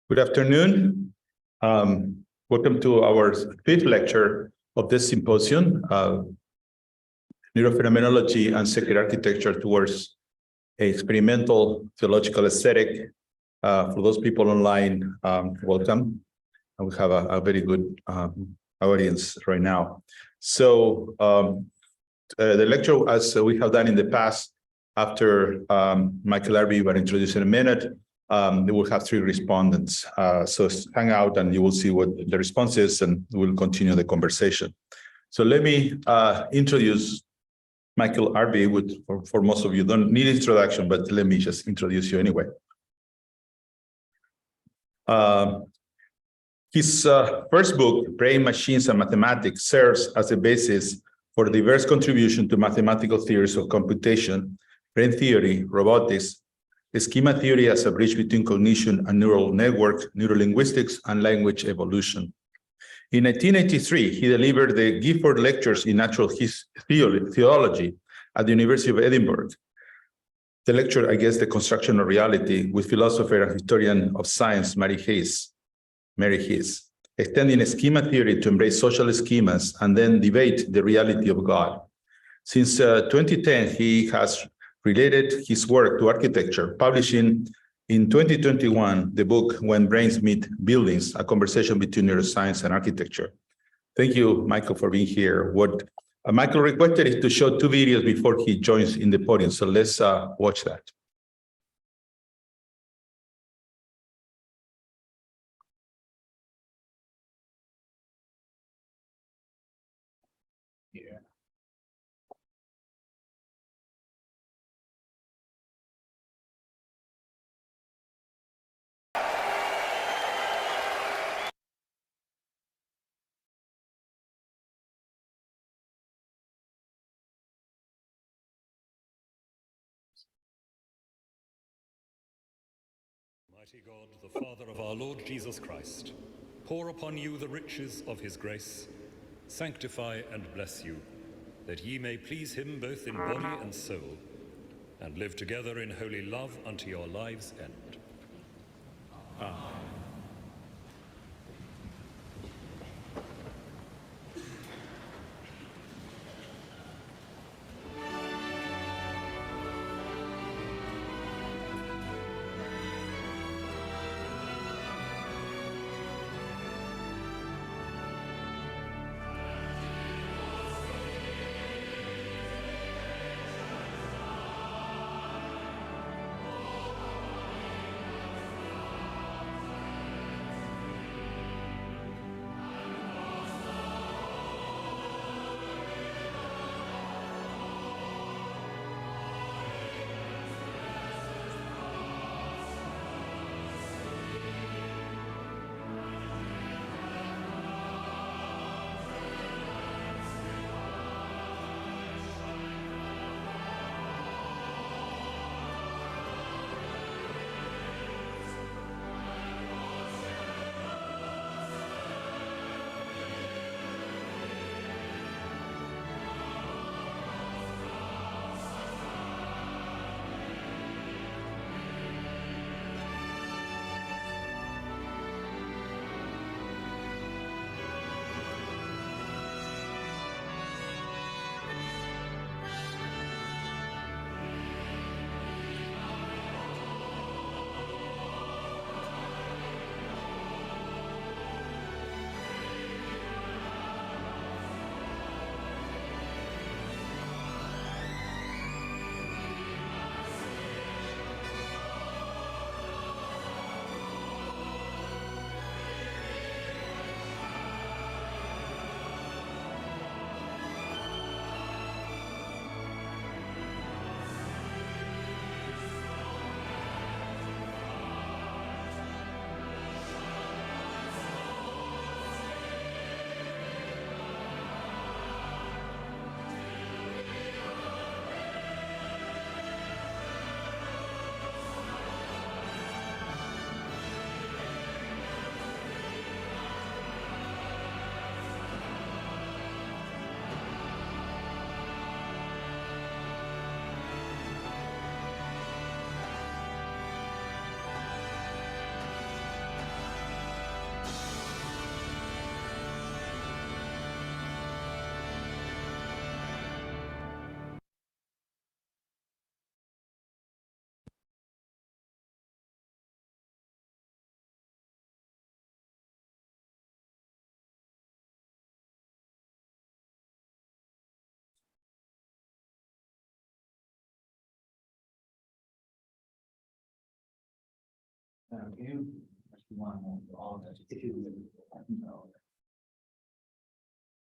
Good afternoon. Welcome to our fifth lecture of this symposium, Neurophenomenology and Sacred Architecture towards a Experimental Theological Aesthetic. For those people online, welcome. And we have a very good audience right now. So the lecture, as we have done in the past, after Michael Arbib will introduce in a minute, we will have three respondents. So hang out and you will see what the response is, and we'll continue the conversation. So let me introduce Michael Arbib. For most of you, don't need introduction, but let me just introduce you anyway. His first book, Brain, Machines, and Mathematics, serves as a basis for diverse contribution to mathematical theories of computation, brain theory, robotics, schema theory as a bridge between cognition and neural network, neurolinguistics, and language evolution. In 1983, he delivered the Gifford Lectures in Natural Theology at the University of Edinburgh. The lecture against the construction of reality with philosopher and historian of science, Mary Hayes, extending schema theory to embrace social schemas and then debate the reality of God. Since 2010, he has related his work to architecture, publishing in 2021 the book When Brains Meet Buildings, a conversation between neuroscience and architecture. Thank you, Michael, for being here. What Michael requested is to show two videos before he joins in the podium, so let's watch that. Yeah. Almighty God, the Father of our Lord Jesus Christ, pour upon you the riches of his grace, sanctify and bless you, that ye may please him both in body and soul, and live together in holy love unto your lives' end. Amen.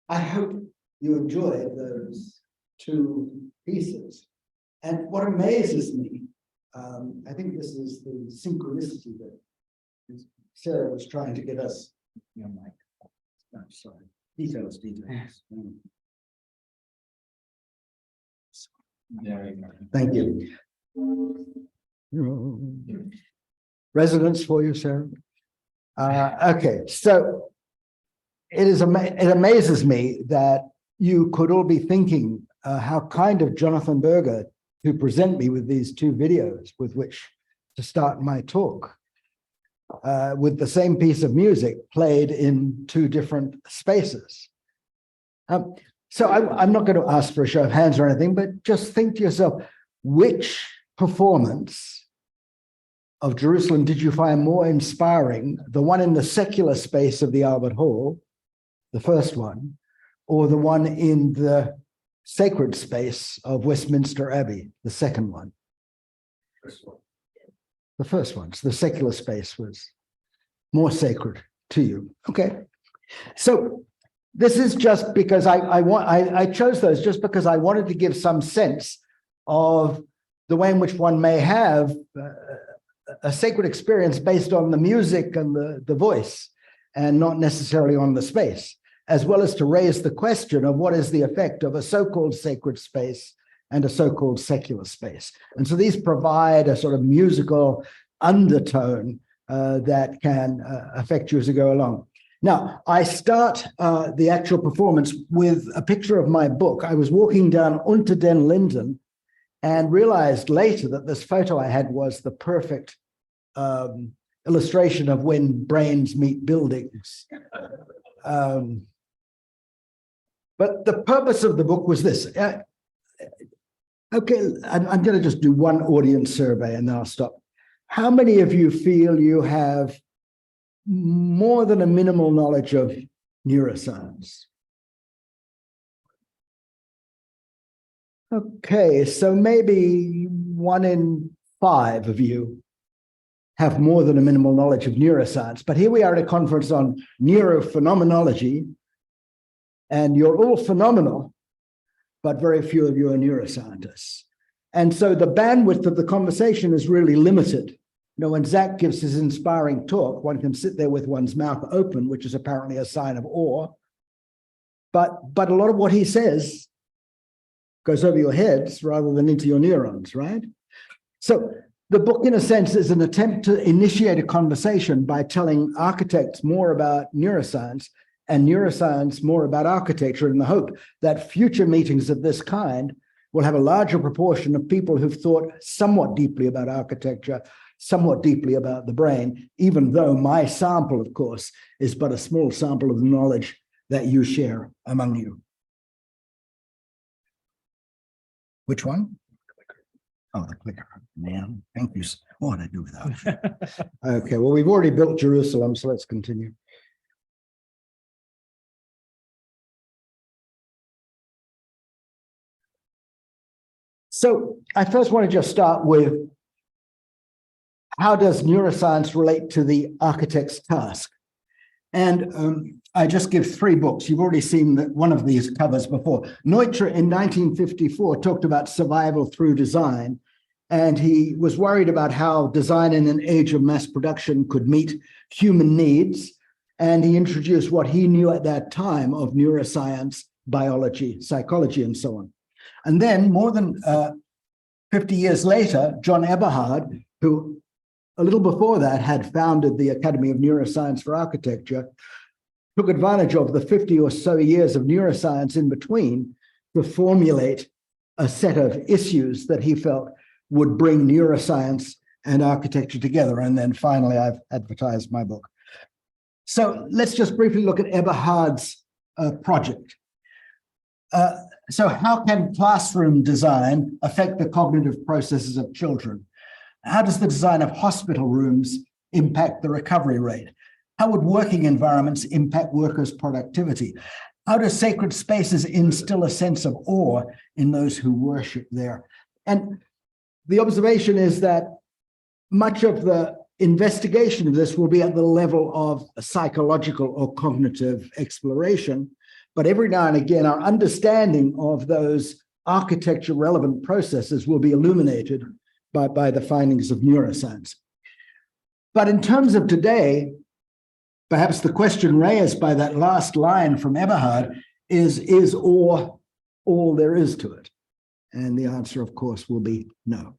I hope you enjoyed those two pieces. And what amazes me, I think this is the synchronicity that Sarah was trying to get us. Mike. No, sorry. Details. Thank you. Residence for you, Sarah. Okay, so it amazes me that you could all be thinking how kind of Jonathan Berger to present me with these two videos with which to start my talk, with the same piece of music played in two different spaces. So I'm not going to ask for a show of hands or anything, but just think to yourself, which performance of Jerusalem did you find more inspiring, the one in the secular space of the Albert Hall, the first one, or the one in the sacred space of Westminster Abbey, the second one? The first one. So the secular space was more sacred to you. Okay. So this is just because I chose those just because I wanted to give some sense of the way in which one may have a sacred experience based on the music and the voice, and not necessarily on the space, as well as to raise the question of what is the effect of a so-called sacred space and a so-called secular space. And so these provide a sort of musical undertone that can affect you as you go along. Now, I start the actual performance with a picture of my book. I was walking down Unter den Linden and realized later that this photo I had was the perfect illustration of when brains meet buildings. But the purpose of the book was this. Okay, I'm going to just do one audience survey and then I'll stop. How many of you feel you have more than a minimal knowledge of neuroscience? Okay, so maybe 1 in 5 of you have more than a minimal knowledge of neuroscience. But here we are at a conference on neurophenomenology, and you're all phenomenal, but very few of you are neuroscientists. And so the bandwidth of the conversation is really limited. You know, when Zach gives his inspiring talk, one can sit there with one's mouth open, which is apparently a sign of awe. But a lot of what he says goes over your heads rather than into your neurons, right? So the book, in a sense, is an attempt to initiate a conversation by telling architects more about neuroscience and neuroscience more about architecture, in the hope that future meetings of this kind will have a larger proportion of people who've thought somewhat deeply about architecture, somewhat deeply about the brain, even though my sample, of course, is but a small sample of the knowledge that you share among you. Which one? Oh, the clicker, man. Thank you. What would I do without it? Okay, well, we've already built Jerusalem, so let's continue. So I first want to just start with, how does neuroscience relate to the architect's task? And I just give 3 books. You've already seen one of these covers before. Neutra in 1954 talked about survival through design, and he was worried about how design in an age of mass production could meet human needs. And he introduced what he knew at that time of neuroscience, biology, psychology, and so on. And then more than 50 years later, John Eberhard, who a little before that had founded the Academy of Neuroscience for Architecture, took advantage of the 50 or so years of neuroscience in between to formulate a set of issues that he felt would bring neuroscience and architecture together. And then finally, I've advertised my book. So let's just briefly look at Eberhard's project. So how can classroom design affect the cognitive processes of children? How does the design of hospital rooms impact the recovery rate? How would working environments impact workers' productivity? How do sacred spaces instill a sense of awe in those who worship there? And the observation is that much of the investigation of this will be at the level of psychological or cognitive exploration. But every now and again, our understanding of those architecture relevant processes will be illuminated by the findings of neuroscience. But in terms of today, perhaps the question raised by that last line from Eberhard is awe all there is to it? And the answer, of course, will be no.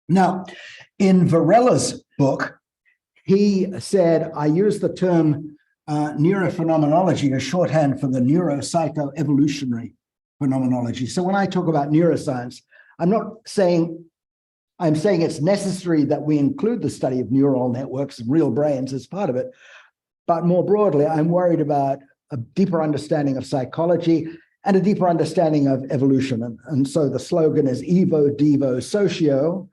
Now, in Varela's book, he said, I use the term neurophenomenology as shorthand for the neuropsychoevolutionary phenomenology. So when I talk about neuroscience, I'm saying it's necessary that we include the study of neural networks and real brains as part of it. But more broadly, I'm worried about a deeper understanding of psychology and a deeper understanding of evolution. And so the slogan is Evo, Devo, Socio.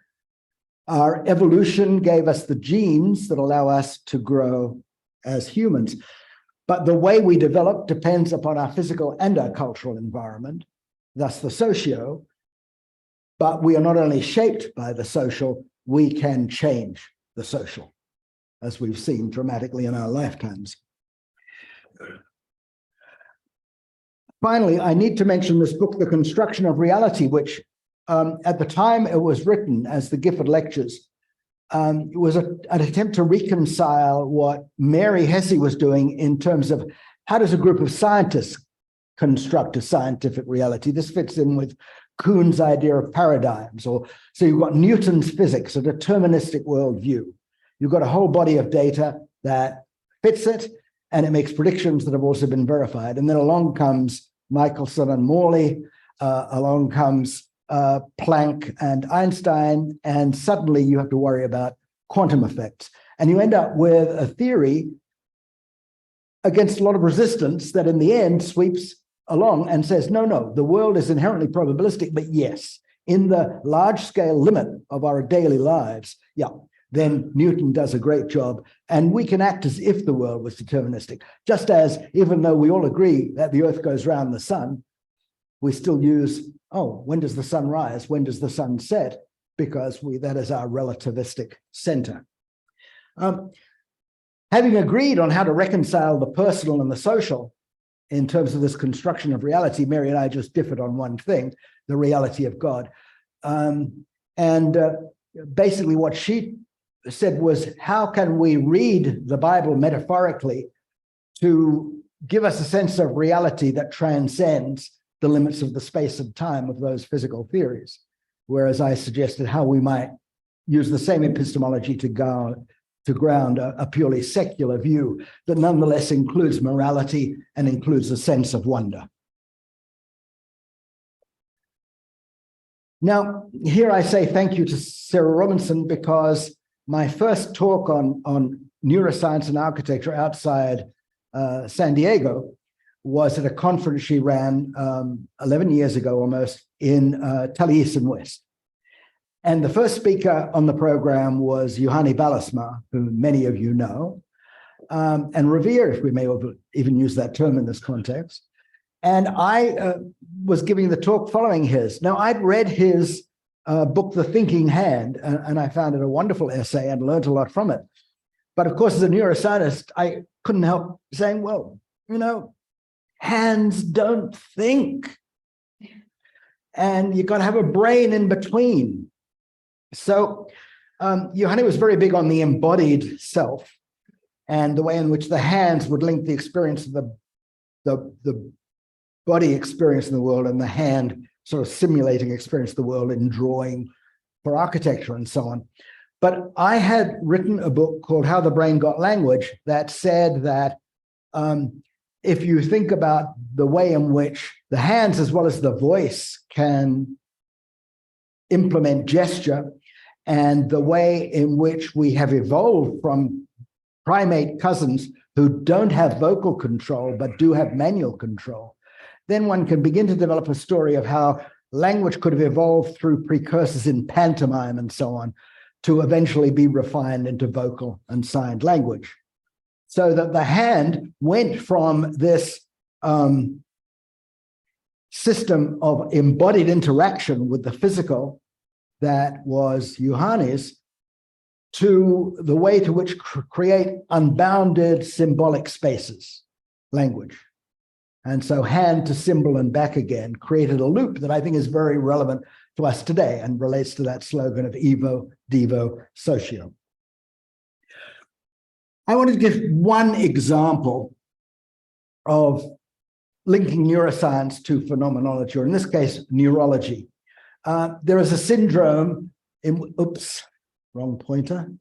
Our evolution gave us the genes that allow us to grow as humans. But the way we develop depends upon our physical and our cultural environment, thus the socio. But we are not only shaped by the social, we can change the social, as we've seen dramatically in our lifetimes. Finally, I need to mention this book, The Construction of Reality, which at the time it was written as the Gifford Lectures, it was an attempt to reconcile what Mary Hesse was doing in terms of how does a group of scientists construct a scientific reality. This fits in with Kuhn's idea of paradigms. So you've got Newton's physics, a deterministic worldview. You've got a whole body of data that fits it, and it makes predictions that have also been verified. And then along comes Michelson and Morley, along comes Planck and Einstein, and suddenly you have to worry about quantum effects. And you end up with a theory against a lot of resistance that in the end sweeps along and says, no, the world is inherently probabilistic, but yes, in the large-scale limit of our daily lives, then Newton does a great job, and we can act as if the world was deterministic. Just as, even though we all agree that the Earth goes around the sun, we still use, when does the sun rise? When does the sun set? Because that is our relativistic center. Having agreed on how to reconcile the personal and the social in terms of this construction of reality, Mary and I just differed on one thing, the reality of God. Basically what she said was, how can we read the Bible metaphorically to give us a sense of reality that transcends the limits of the space and time of those physical theories? Whereas I suggested how we might use the same epistemology to ground a purely secular view that nonetheless includes morality and includes a sense of wonder. Now, here I say thank you to Sarah Robinson, because my first talk on neuroscience and architecture outside San Diego was at a conference she ran 11 years ago almost in Taliesin West. And the first speaker on the program was Juhani Ballasmaa, who many of you know, and revere, if we may even use that term in this context. And I was giving the talk following his. Now, I'd read his book, The Thinking Hand, and I found it a wonderful essay and learned a lot from it. But of course, as a neuroscientist, I couldn't help saying, well, hands don't think. And you've got to have a brain in between. So Juhani was very big on the embodied self and the way in which the hands would link the experience of the body experience in the world and the hand sort of simulating experience of the world in drawing for architecture and so on. But I had written a book called How the Brain Got Language that said that if you think about the way in which the hands as well as the voice can implement gesture, and the way in which we have evolved from primate cousins who don't have vocal control but do have manual control, then one can begin to develop a story of how language could have evolved through precursors in pantomime and so on to eventually be refined into vocal and signed language. So that the hand went from this system of embodied interaction with the physical that was Juhani's to the way to which create unbounded symbolic spaces, language. And so hand to symbol and back again created a loop that I think is very relevant to us today and relates to that slogan of Evo, Devo, Socio. I want to give one example of linking neuroscience to phenomenology, or in this case, neurology. There is a syndrome in, oops, wrong pointer.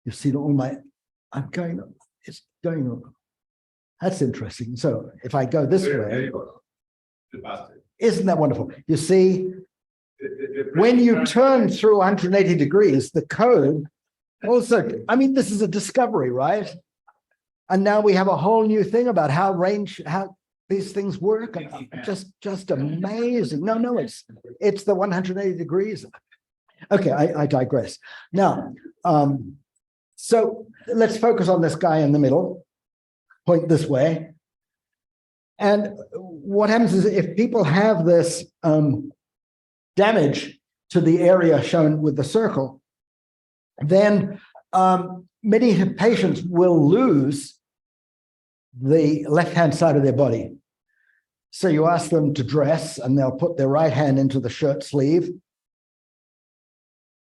You've seen all my, I'm going, it's going on. That's interesting. So if I go this way, isn't that wonderful? You see, when you turn through 180 degrees, the code also, I mean, this is a discovery, right? And now we have a whole new thing about how these things work, and just amazing. No, it's the 180 degrees. Okay, I digress. Now, so let's focus on this guy in the middle, point this way. And what happens is if people have this damage to the area shown with the circle, then many patients will lose the left-hand side of their body. So you ask them to dress and they'll put their right hand into the shirt sleeve.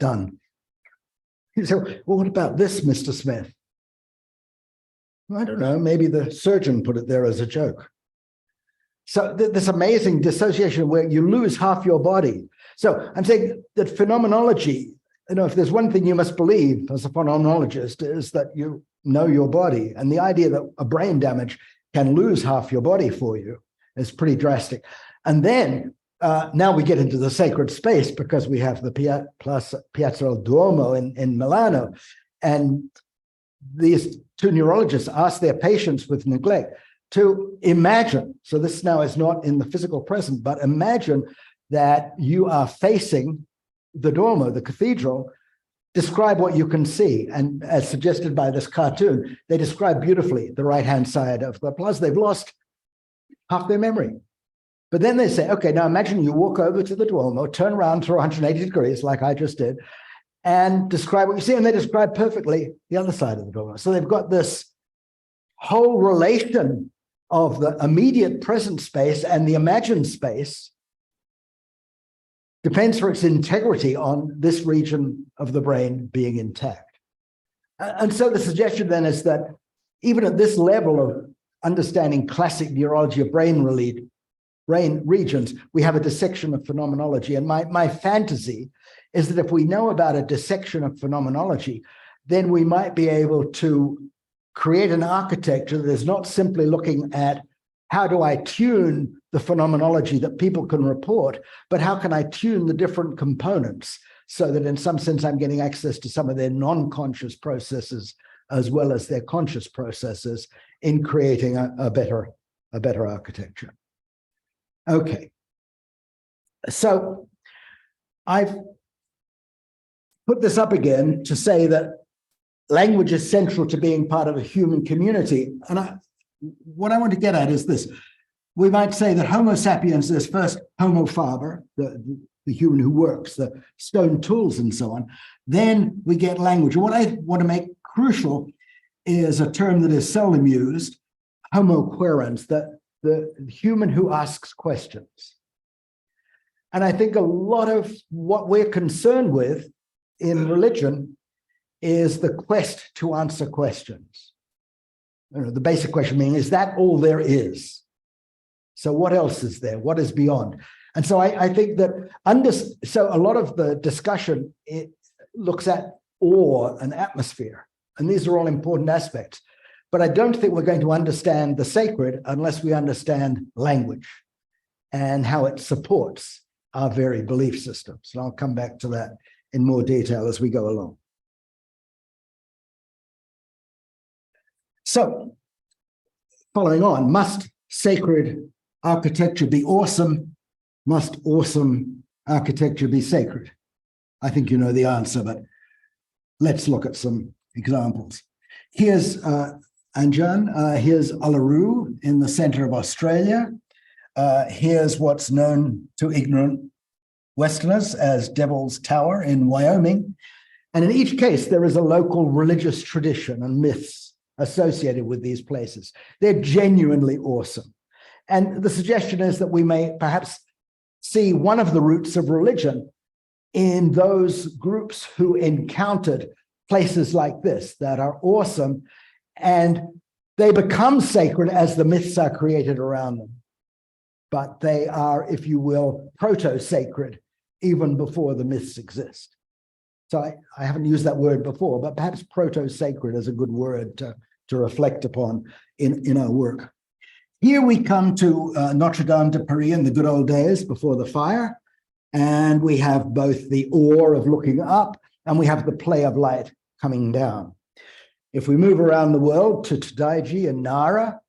Done. You say, well, what about this, Mr. Smith? I don't know, maybe the surgeon put it there as a joke. So this amazing dissociation where you lose half your body. So I'm saying that phenomenology, you know, if there's one thing you must believe as a phenomenologist is that you know your body. And the idea that a brain damage can lose half your body for you is pretty drastic. And then now we get into the sacred space because we have the Piazza del Duomo in Milano. And these two neurologists asked their patients with neglect to imagine, so this now is not in the physical present, but imagine that you are facing the Duomo, the cathedral, describe what you can see. And as suggested by this cartoon, they describe beautifully the right-hand side of the plaza. They've lost half their memory. But then they say, okay, now imagine you walk over to the Duomo, turn around through 180 degrees, like I just did, and describe what you see. And they describe perfectly the other side of the Duomo. So they've got this whole relation of the immediate present space and the imagined space depends for its integrity on this region of the brain being intact. And so the suggestion then is that even at this level of understanding classic neurology of brain regions, we have a dissection of phenomenology. And my fantasy is that if we know about a dissection of phenomenology, then we might be able to create an architecture that is not simply looking at how do I tune the phenomenology that people can report, but how can I tune the different components so that in some sense I'm getting access to some of their non-conscious processes as well as their conscious processes in creating a better architecture. Okay, so I've put this up again to say that language is central to being part of a human community. And what I want to get at is this. We might say that Homo sapiens is first Homo faber, the human who works, the stone tools and so on. Then we get language. And what I want to make crucial is a term that is seldom used, Homo quaerens, the human who asks questions. And I think a lot of what we're concerned with in religion is the quest to answer questions. You know, the basic question being, is that all there is? So what else is there? What is beyond? And so I think that so a lot of the discussion, it looks at awe and atmosphere, and these are all important aspects. But I don't think we're going to understand the sacred unless we understand language and how it supports our very belief systems. And I'll come back to that in more detail as we go along. So, following on, must sacred architecture be awesome? Must awesome architecture be sacred? I think you know the answer, but let's look at some examples. Here's Anjan, here's Uluru in the center of Australia. Here's what's known to ignorant Westerners as Devil's Tower in Wyoming. And in each case, there is a local religious tradition and myths associated with these places. They're genuinely awesome. And the suggestion is that we may perhaps see one of the roots of religion in those groups who encountered places like this that are awesome, and they become sacred as the myths are created around them. But they are, if you will, proto-sacred even before the myths exist. So I haven't used that word before, but perhaps proto-sacred is a good word to reflect upon in our work. Here we come to Notre Dame de Paris in the good old days before the fire, and we have both the awe of looking up and we have the play of light coming down. If we move around the world to Tadaiji and Nara,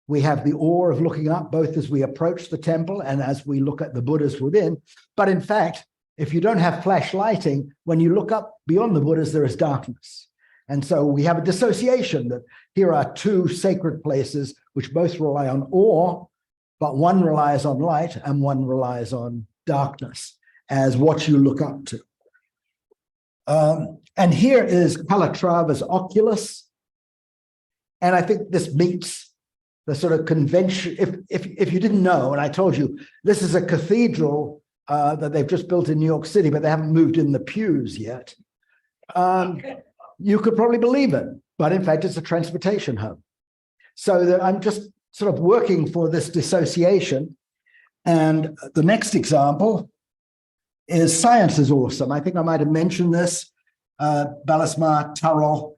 we have the awe of looking up both as we approach the temple and as we look at the Buddhas within. But in fact, if you don't have flash lighting, when you look up beyond the Buddhas, there is darkness. And so we have a dissociation that here are two sacred places which both rely on awe, but one relies on light and one relies on darkness as what you look up to. And here is Calatrava's Oculus. And I think this meets the sort of convention. If you didn't know, and I told you, this is a cathedral that they've just built in New York City, but they haven't moved in the pews yet. You could probably believe it, but in fact, it's a transportation hub. So that I'm just sort of working for this dissociation. And the next example is science is awesome. I think I might have mentioned this. Balismar Turrell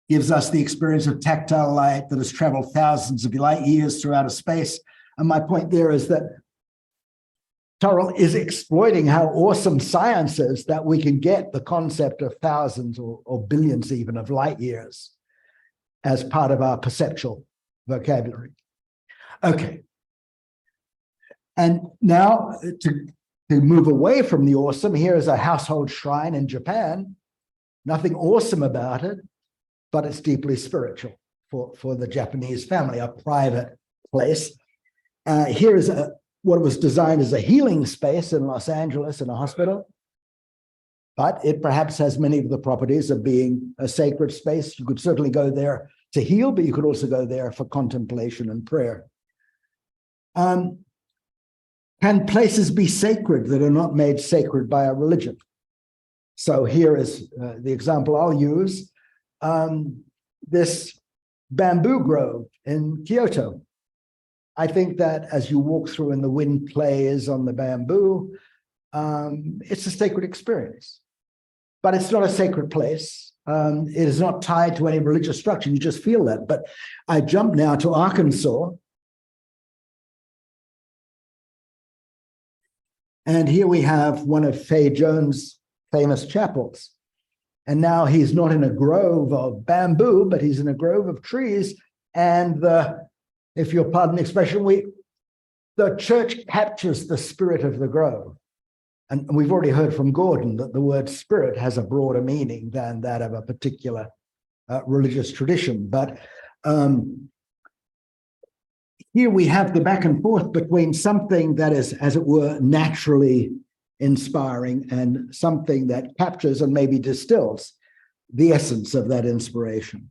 gives us the experience of tactile light that has traveled thousands of light years through outer space. And my point there is that Turrell is exploiting how awesome science is that we can get the concept of thousands or billions even of light years as part of our perceptual vocabulary. Okay. And now to move away from the awesome, here is a household shrine in Japan. Nothing awesome about it, but it's deeply spiritual for the Japanese family, a private place. Here is what was designed as a healing space in Los Angeles in a hospital, but it perhaps has many of the properties of being a sacred space. You could certainly go there to heal, but you could also go there for contemplation and prayer. Can places be sacred that are not made sacred by a religion? So here is the example I'll use. This bamboo grove in Kyoto. I think that as you walk through and the wind plays on the bamboo, it's a sacred experience, but it's not a sacred place. It is not tied to any religious structure. You just feel that. But I jump now to Arkansas. And here we have one of Faye Jones' famous chapels. And now he's not in a grove of bamboo, but he's in a grove of trees. And if you'll pardon the expression, the church captures the spirit of the grove. And we've already heard from Gordon that the word spirit has a broader meaning than that of a particular religious tradition. But here we have the back and forth between something that is, as it were, naturally inspiring and something that captures and maybe distills the essence of that inspiration.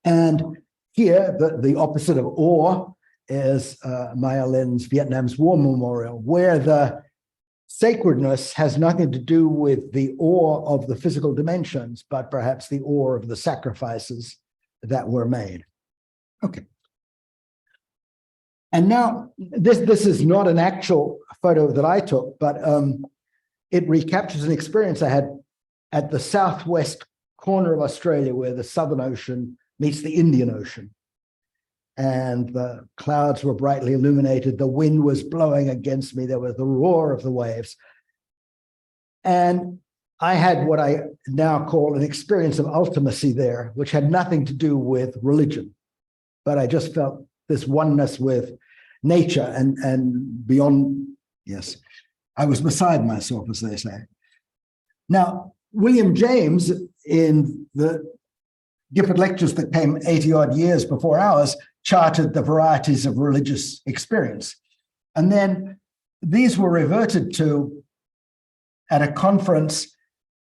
And here, the opposite of awe is Maya Lin's Vietnam's War Memorial, where the sacredness has nothing to do with the awe of the physical dimensions, but perhaps the awe of the sacrifices that were made. Okay. And now, this is not an actual photo that I took, but it recaptures an experience I had at the southwest corner of Australia, where the Southern Ocean meets the Indian Ocean. And the clouds were brightly illuminated. The wind was blowing against me. There was the roar of the waves. And I had what I now call an experience of ultimacy there, which had nothing to do with religion. But I just felt this oneness with nature and beyond. Yes, I was beside myself, as they say. Now, William James, in the Gifford Lectures that came 80-odd years before ours, charted the varieties of religious experience. And then these were reverted to at a conference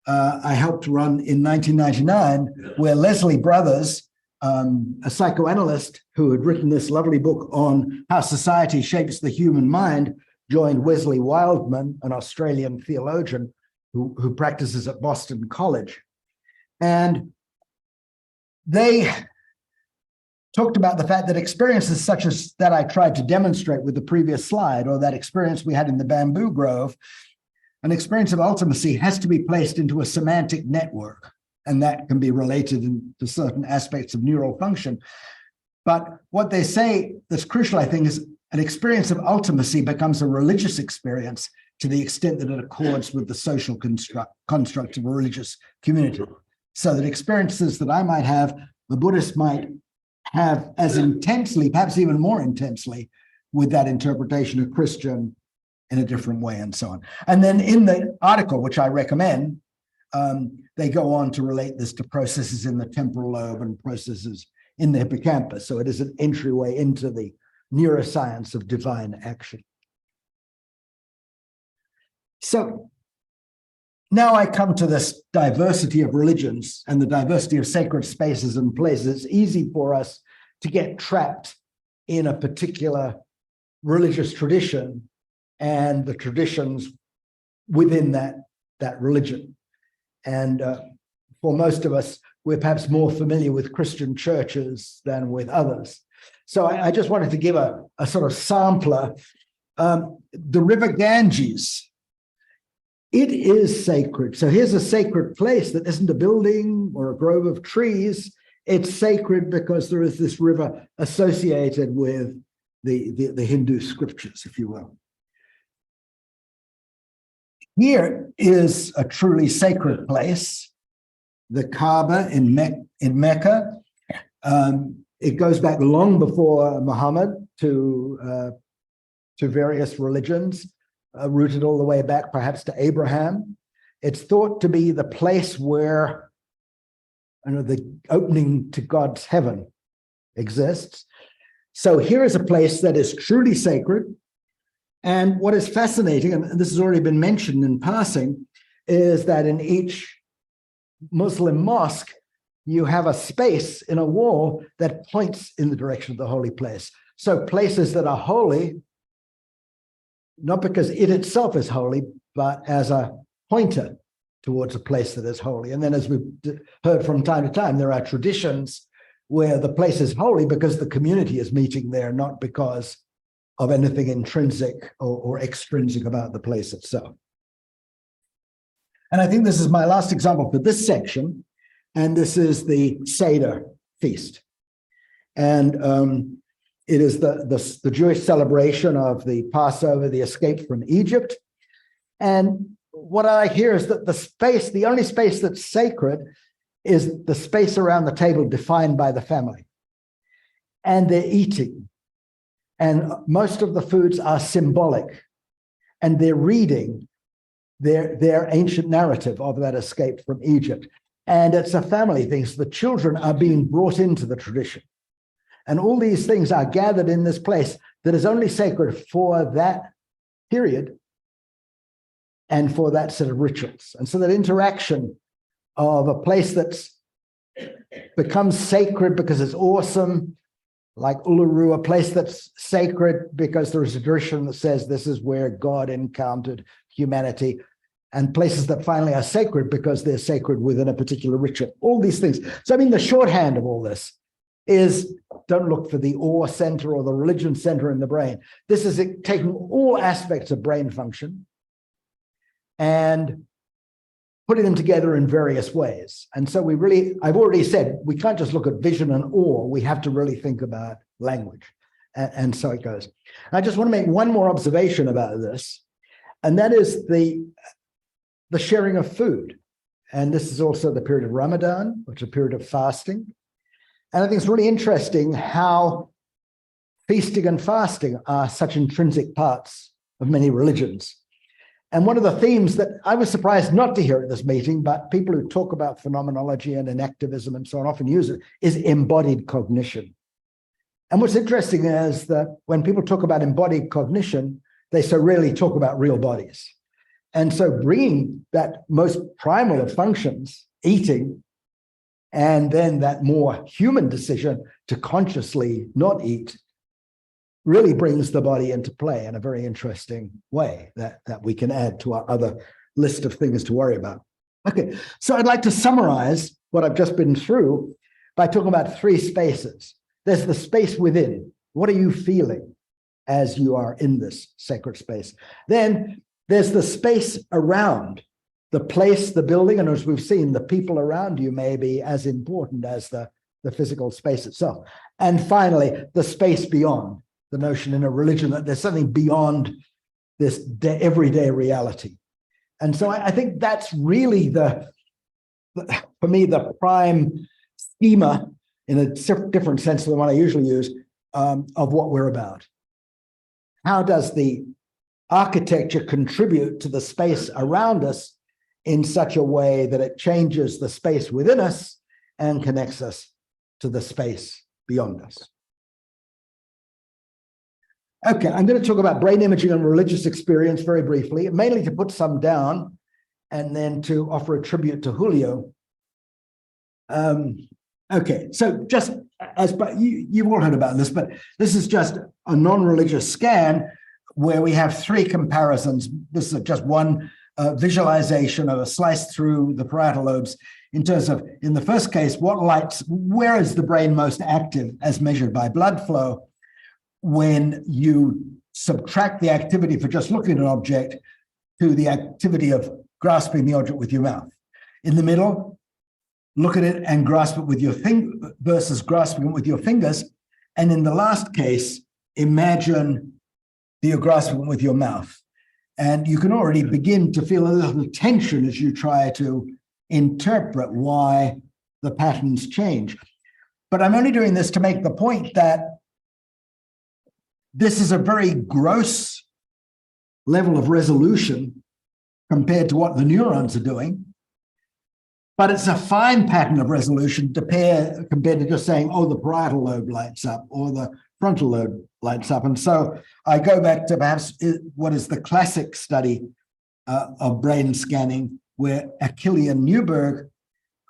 I helped run in 1999, where Leslie Brothers, a psychoanalyst who had written this lovely book on how society shapes the human mind, joined Wesley Wildman, an Australian theologian who practices at Boston College. And they talked about the fact that experiences such as that I tried to demonstrate with the previous slide, or that experience we had in the bamboo grove, an experience of ultimacy has to be placed into a semantic network, and that can be related to certain aspects of neural function. But what they say that's crucial, I think, is an experience of ultimacy becomes a religious experience to the extent that it accords with the social construct of a religious community. So that experiences that I might have, the Buddhist might have as intensely, perhaps even more intensely, with that interpretation of Christian in a different way, and so on. And then in the article, which I recommend, they go on to relate this to processes in the temporal lobe and processes in the hippocampus. So it is an entryway into the neuroscience of divine action. So now I come to this diversity of religions and the diversity of sacred spaces and places. It's easy for us to get trapped in a particular religious tradition and the traditions within that religion. And for most of us, we're perhaps more familiar with Christian churches than with others. So I just wanted to give a sort of sampler. The River Ganges, it is sacred. So here's a sacred place that isn't a building or a grove of trees. It's sacred because there is this river associated with the Hindu scriptures, if you will. Here is a truly sacred place, the Kaaba in Mecca. It goes back long before Mohamad to various religions, rooted all the way back perhaps to Abraham. It's thought to be the place where the opening to God's heaven exists. So here is a place that is truly sacred. And what is fascinating, and this has already been mentioned in passing, is that in each Muslim mosque, you have a space in a wall that points in the direction of the holy place. So places that are holy, not because it itself is holy, but as a pointer towards a place that is holy. And then, as we've heard from time to time, there are traditions where the place is holy because the community is meeting there, not because of anything intrinsic or extrinsic about the place itself. And I think this is my last example for this section, and this is the Seder feast. And it is the Jewish celebration of the Passover, the escape from Egypt. And what I hear is that the only space that's sacred is the space around the table defined by the family. And they're eating. And most of the foods are symbolic, and they're reading their ancient narrative of that escape from Egypt. And it's a family thing, so the children are being brought into the tradition. And all these things are gathered in this place that is only sacred for that period and for that set of rituals. And so that interaction of a place that's becomes sacred because it's awesome, like Uluru, a place that's sacred because there is a tradition that says this is where God encountered humanity, and places that finally are sacred because they're sacred within a particular ritual, all these things. So, I mean, the shorthand of all this is don't look for the awe center or the religion center in the brain. This is taking all aspects of brain function and putting them together in various ways. And so I've already said, we can't just look at vision and awe, we have to really think about language. And so it goes. I just want to make one more observation about this, and that is the sharing of food. And this is also the period of Ramadan, which is a period of fasting. And I think it's really interesting how feasting and fasting are such intrinsic parts of many religions. And one of the themes that I was surprised not to hear at this meeting, but people who talk about phenomenology and enactivism and so on often use it, is embodied cognition. And what's interesting is that when people talk about embodied cognition, they so rarely talk about real bodies. And so bringing that most primal of functions, eating, and then that more human decision to consciously not eat, really brings the body into play in a very interesting way that we can add to our other list of things to worry about. Okay, so I'd like to summarize what I've just been through by talking about three spaces. There's the space within. What are you feeling as you are in this sacred space? Then there's the space around, the place, the building, and as we've seen, the people around you may be as important as the physical space itself. And finally, the space beyond, the notion in a religion that there's something beyond this everyday reality. And so I think that's really for me, the prime schema, in a different sense than the one I usually use, of what we're about. How does the architecture contribute to the space around us in such a way that it changes the space within us and connects us to the space beyond us? Okay, I'm going to talk about brain imaging and religious experience very briefly, mainly to put some down and then to offer a tribute to Julio. Okay, so just as you've all heard about this, but this is just a non-religious scan where we have three comparisons. This is just one visualization of a slice through the parietal lobes in terms of, in the first case, where is the brain most active as measured by blood flow when you subtract the activity for just looking at an object to the activity of grasping the object with your mouth. In the middle, look at it and grasp it with your finger versus grasping it with your fingers. And in the last case, imagine that you're grasping it with your mouth. And you can already begin to feel a little tension as you try to interpret why the patterns change. But I'm only doing this to make the point that this is a very gross level of resolution compared to what the neurons are doing. But it's a fine pattern of resolution compared to just saying, oh, the parietal lobe lights up or the frontal lobe lights up. And so I go back to perhaps what is the classic study of brain scanning, where Achillean Newberg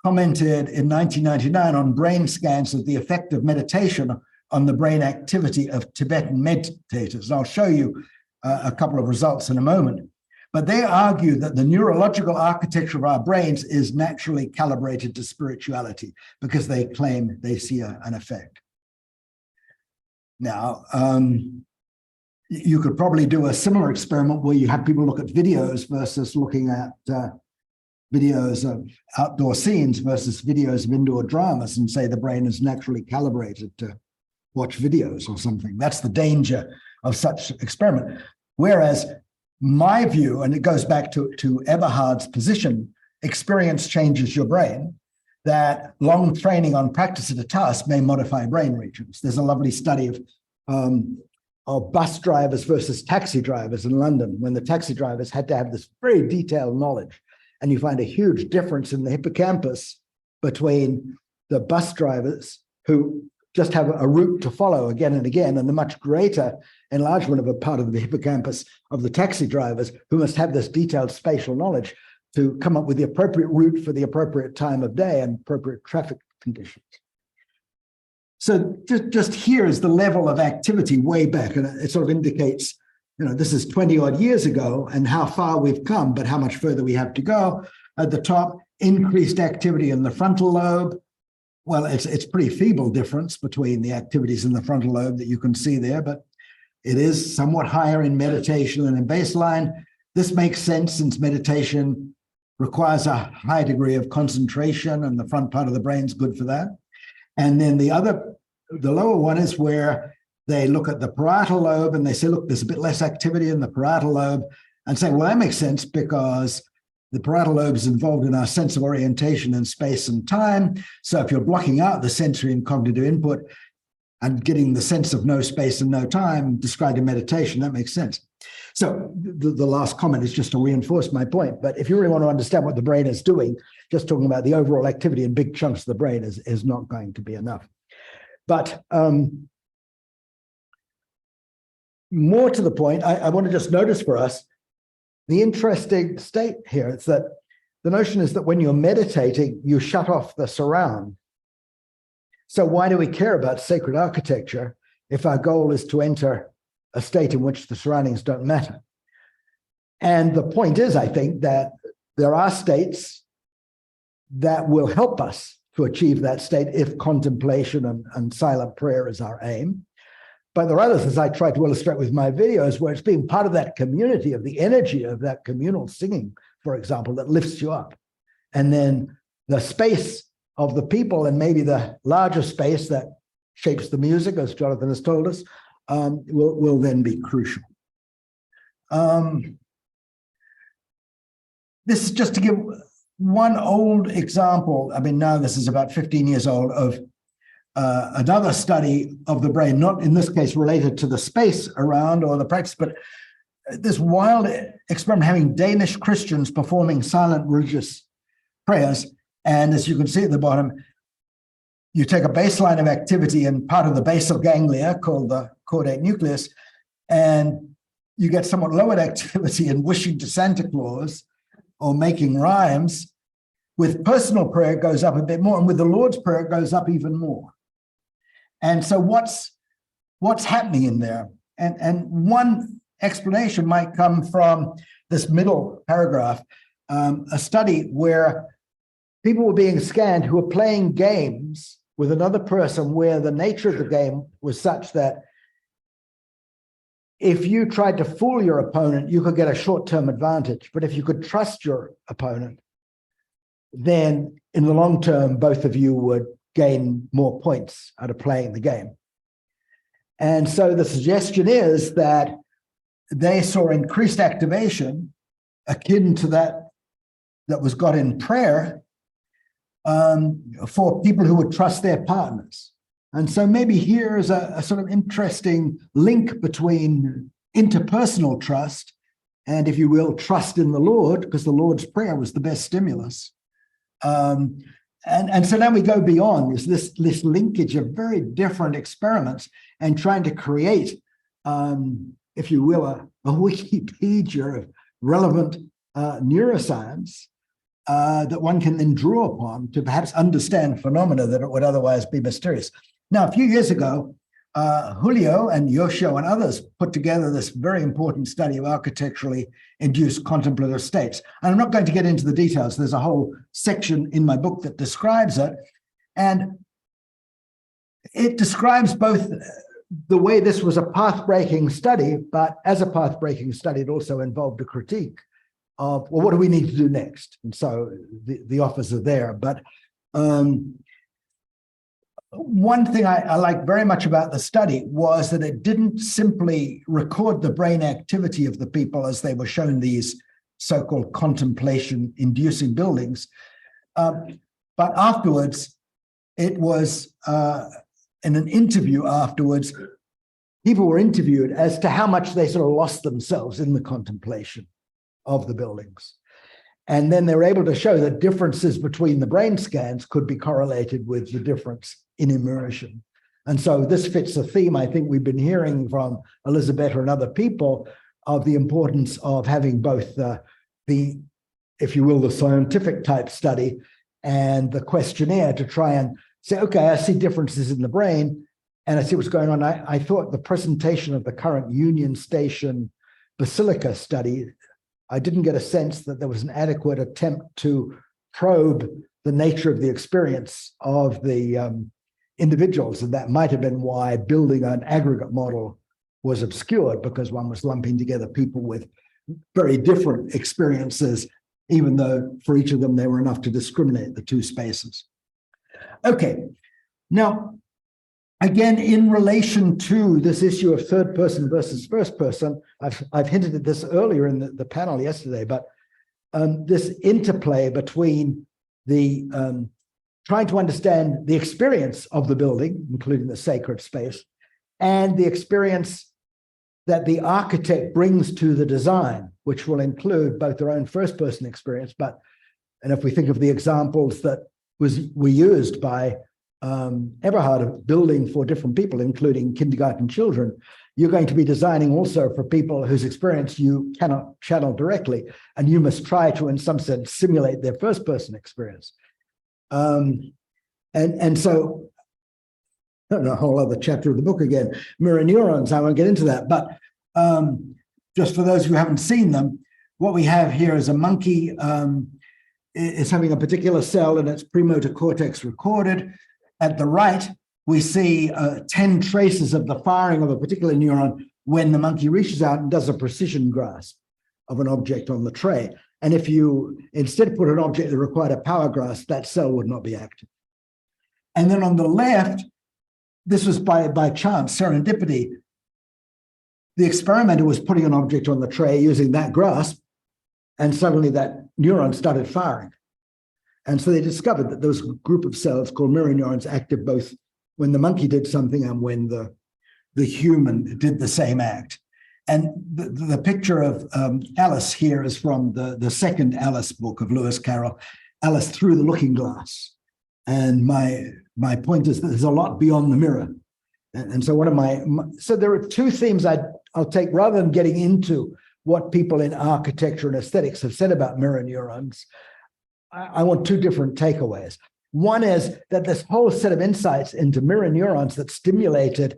commented in 1999 on brain scans of the effect of meditation on the brain activity of Tibetan meditators. And I'll show you a couple of results in a moment. But they argue that the neurological architecture of our brains is naturally calibrated to spirituality because they claim they see an effect. Now, you could probably do a similar experiment where you have people look at videos versus looking at videos of outdoor scenes versus videos of indoor dramas and say the brain is naturally calibrated to watch videos or something. That's the danger of such experiment. Whereas my view, and it goes back to Eberhard's position, experience changes your brain, that long training on practice at a task may modify brain regions. There's a lovely study of bus drivers versus taxi drivers in London, when the taxi drivers had to have this very detailed knowledge. And you find a huge difference in the hippocampus between the bus drivers who just have a route to follow again and again, and the much greater enlargement of a part of the hippocampus of the taxi drivers who must have this detailed spatial knowledge to come up with the appropriate route for the appropriate time of day and appropriate traffic conditions. So just here is the level of activity way back, and it sort of indicates, this is 20 odd years ago and how far we've come, but how much further we have to go. At the top, increased activity in the frontal lobe. Well, it's pretty feeble difference between the activities in the frontal lobe that you can see there, but it is somewhat higher in meditation than in baseline. This makes sense since meditation requires a high degree of concentration, and the front part of the brain is good for that. And then the lower one is where they look at the parietal lobe and they say, look, there's a bit less activity in the parietal lobe, and say, well, that makes sense because the parietal lobe is involved in our sense of orientation in space and time. So if you're blocking out the sensory and cognitive input and getting the sense of no space and no time described in meditation, that makes sense. So the last comment is just to reinforce my point. But if you really want to understand what the brain is doing, just talking about the overall activity in big chunks of the brain is not going to be enough. But more to the point, I want to just notice for us the interesting state here. It's that the notion is that when you're meditating, you shut off the surround. So why do we care about sacred architecture if our goal is to enter a state in which the surroundings don't matter? And the point is, I think, that there are states that will help us to achieve that state if contemplation and silent prayer is our aim. But there are others, as I tried to illustrate with my videos, where it's being part of that community, of the energy of that communal singing, for example, that lifts you up. And then the space of the people and maybe the larger space that shapes the music, as Jonathan has told us, will then be crucial. This is just to give one old example. I mean, now this is about 15 years old, of another study of the brain, not in this case related to the space around or the practice, but this wild experiment having Danish Christians performing silent religious prayers. And as you can see at the bottom, you take a baseline of activity in part of the basal ganglia called the caudate nucleus, and you get somewhat lowered activity in wishing to Santa Claus or making rhymes. With personal prayer, it goes up a bit more, and with the Lord's Prayer, it goes up even more. And so what's happening in there? And one explanation might come from this middle paragraph, a study where people were being scanned who were playing games with another person where the nature of the game was such that if you tried to fool your opponent, you could get a short-term advantage. But if you could trust your opponent, then in the long term, both of you would gain more points out of playing the game. And so the suggestion is that they saw increased activation akin to that was got in prayer for people who would trust their partners. And so maybe here is a sort of interesting link between interpersonal trust and, if you will, trust in the Lord, because the Lord's Prayer was the best stimulus. And so now we go beyond this linkage of very different experiments and trying to create, if you will, a Wikipedia of relevant neuroscience that one can then draw upon to perhaps understand phenomena that would otherwise be mysterious. Now, a few years ago, Julio and Yoshio and others put together this very important study of architecturally induced contemplative states. And I'm not going to get into the details. There's a whole section in my book that describes it. And it describes both the way this was a path-breaking study, but as a path-breaking study, it also involved a critique of, well, what do we need to do next? And so the offers are there. But one thing I like very much about the study was that it didn't simply record the brain activity of the people as they were shown these so-called contemplation-inducing buildings, but afterwards, it was in an interview afterwards, people were interviewed as to how much they sort of lost themselves in the contemplation of the buildings. And then they were able to show that differences between the brain scans could be correlated with the difference in immersion. And so this fits a theme I think we've been hearing from Elizabeth and other people of the importance of having both the, if you will, the scientific type study and the questionnaire to try and say, okay, I see differences in the brain and I see what's going on. I thought the presentation of the current Union Station Basilica study, I didn't get a sense that there was an adequate attempt to probe the nature of the experience of the individuals, and that might have been why building an aggregate model was obscured, because one was lumping together people with very different experiences, even though for each of them they were enough to discriminate the two spaces. Okay, now, again, in relation to this issue of third person versus first person, I've hinted at this earlier in the panel yesterday, but this interplay between the trying to understand the experience of the building, including the sacred space, and the experience that the architect brings to the design, which will include both their own first-person experience, and if we think of the examples that were used by Eberhard of building for different people, including kindergarten children, you're going to be designing also for people whose experience you cannot channel directly, and you must try to, in some sense, simulate their first-person experience. And so, a whole other chapter of the book again, mirror neurons, I won't get into that, but just for those who haven't seen them, what we have here is a monkey is having a particular cell in its premotor cortex recorded. At the right, we see 10 traces of the firing of a particular neuron when the monkey reaches out and does a precision grasp of an object on the tray. And if you instead put an object that required a power grasp, that cell would not be active. And then on the left, this was by chance, serendipity. The experimenter was putting an object on the tray using that grasp, and suddenly that neuron started firing. And so they discovered that there was a group of cells called mirror neurons active both when the monkey did something and when the human did the same act. And the picture of Alice here is from the second Alice book of Lewis Carroll, Alice Through the Looking Glass. And my point is that there's a lot beyond the mirror. And so so there are two themes I'll take, rather than getting into what people in architecture and aesthetics have said about mirror neurons. I want two different takeaways. One is that this whole set of insights into mirror neurons that stimulated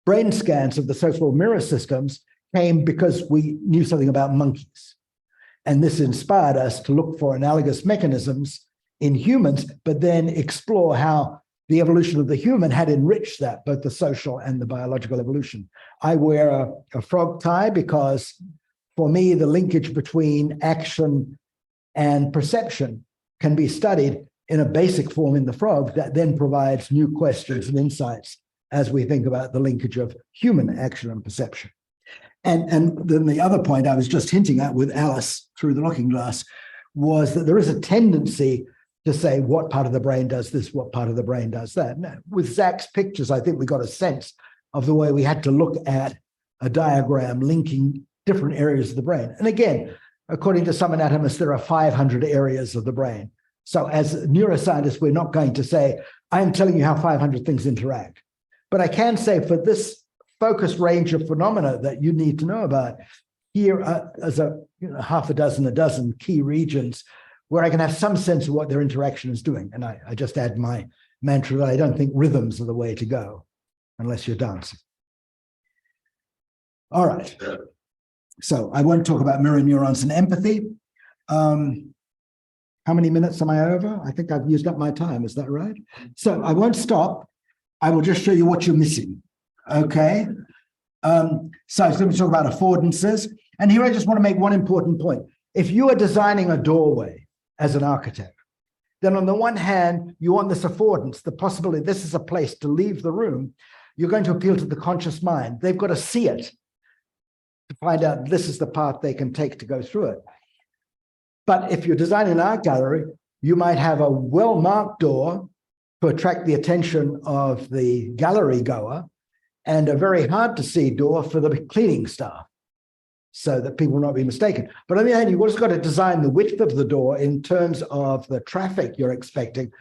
brain scans of the so-called mirror systems came because we knew something about monkeys. And this inspired us to look for analogous mechanisms in humans, but then explore how the evolution of the human had enriched that, both the social and the biological evolution. I wear a frog tie because for me, the linkage between action and perception can be studied in a basic form in the frog that then provides new questions and insights as we think about the linkage of human action and perception. And then the other point I was just hinting at with Alice Through the Looking Glass was that there is a tendency to say what part of the brain does this, what part of the brain does that. Now, with Zach's pictures, I think we got a sense of the way we had to look at a diagram linking different areas of the brain. And again, according to some anatomists, there are 500 areas of the brain. So as neuroscientists, we're not going to say, I'm telling you how 500 things interact. But I can say for this focused range of phenomena that you need to know about, here as half a dozen key regions where I can have some sense of what their interaction is doing. And I just add my mantra that I don't think rhythms are the way to go unless you're dancing. All right. So I won't talk about mirror neurons and empathy. How many minutes am I over? I think I've used up my time. Is that right? So I won't stop. I will just show you what you're missing. Okay. So I'm going to talk about affordances. And here I just want to make one important point. If you are designing a doorway as an architect, then on the one hand, you want this affordance, the possibility this is a place to leave the room. You're going to appeal to the conscious mind. They've got to see it to find out this is the path they can take to go through it. But if you're designing an art gallery, you might have a well-marked door to attract the attention of the gallery goer and a very hard to see door for the cleaning staff so that people will not be mistaken. But on the other hand, you've also got to design the width of the door in terms of the traffic you're expecting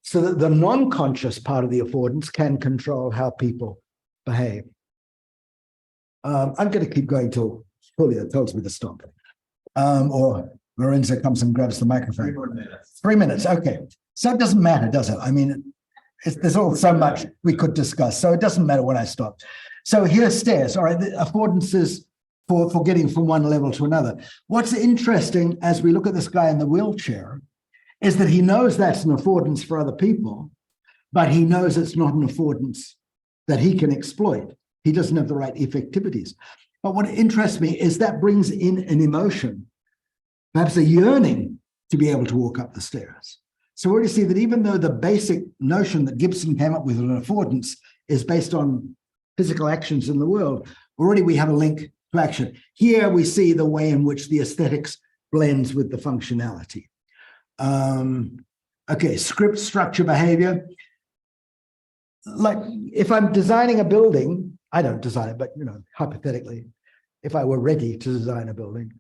so that the non-conscious part of the affordance can control how people behave. I'm going to keep going till Julio tells me to stop. Or Lorenzo comes and grabs the microphone. 3 more minutes. 3 minutes, okay. So it doesn't matter, does it? I mean, there's all so much we could discuss, so it doesn't matter when I stop. So here's stairs, all right, the affordances for getting from one level to another. What's interesting as we look at this guy in the wheelchair is that he knows that's an affordance for other people, but he knows it's not an affordance that he can exploit. He doesn't have the right effectivities. But what interests me is that brings in an emotion, perhaps a yearning to be able to walk up the stairs. So we already see that even though the basic notion that Gibson came up with an affordance is based on physical actions in the world, already we have a link to action. Here we see the way in which the aesthetics blends with the functionality. Okay, script, structure, behavior. Like if I'm designing a building, I don't design it, but hypothetically, if I were ready to design a building,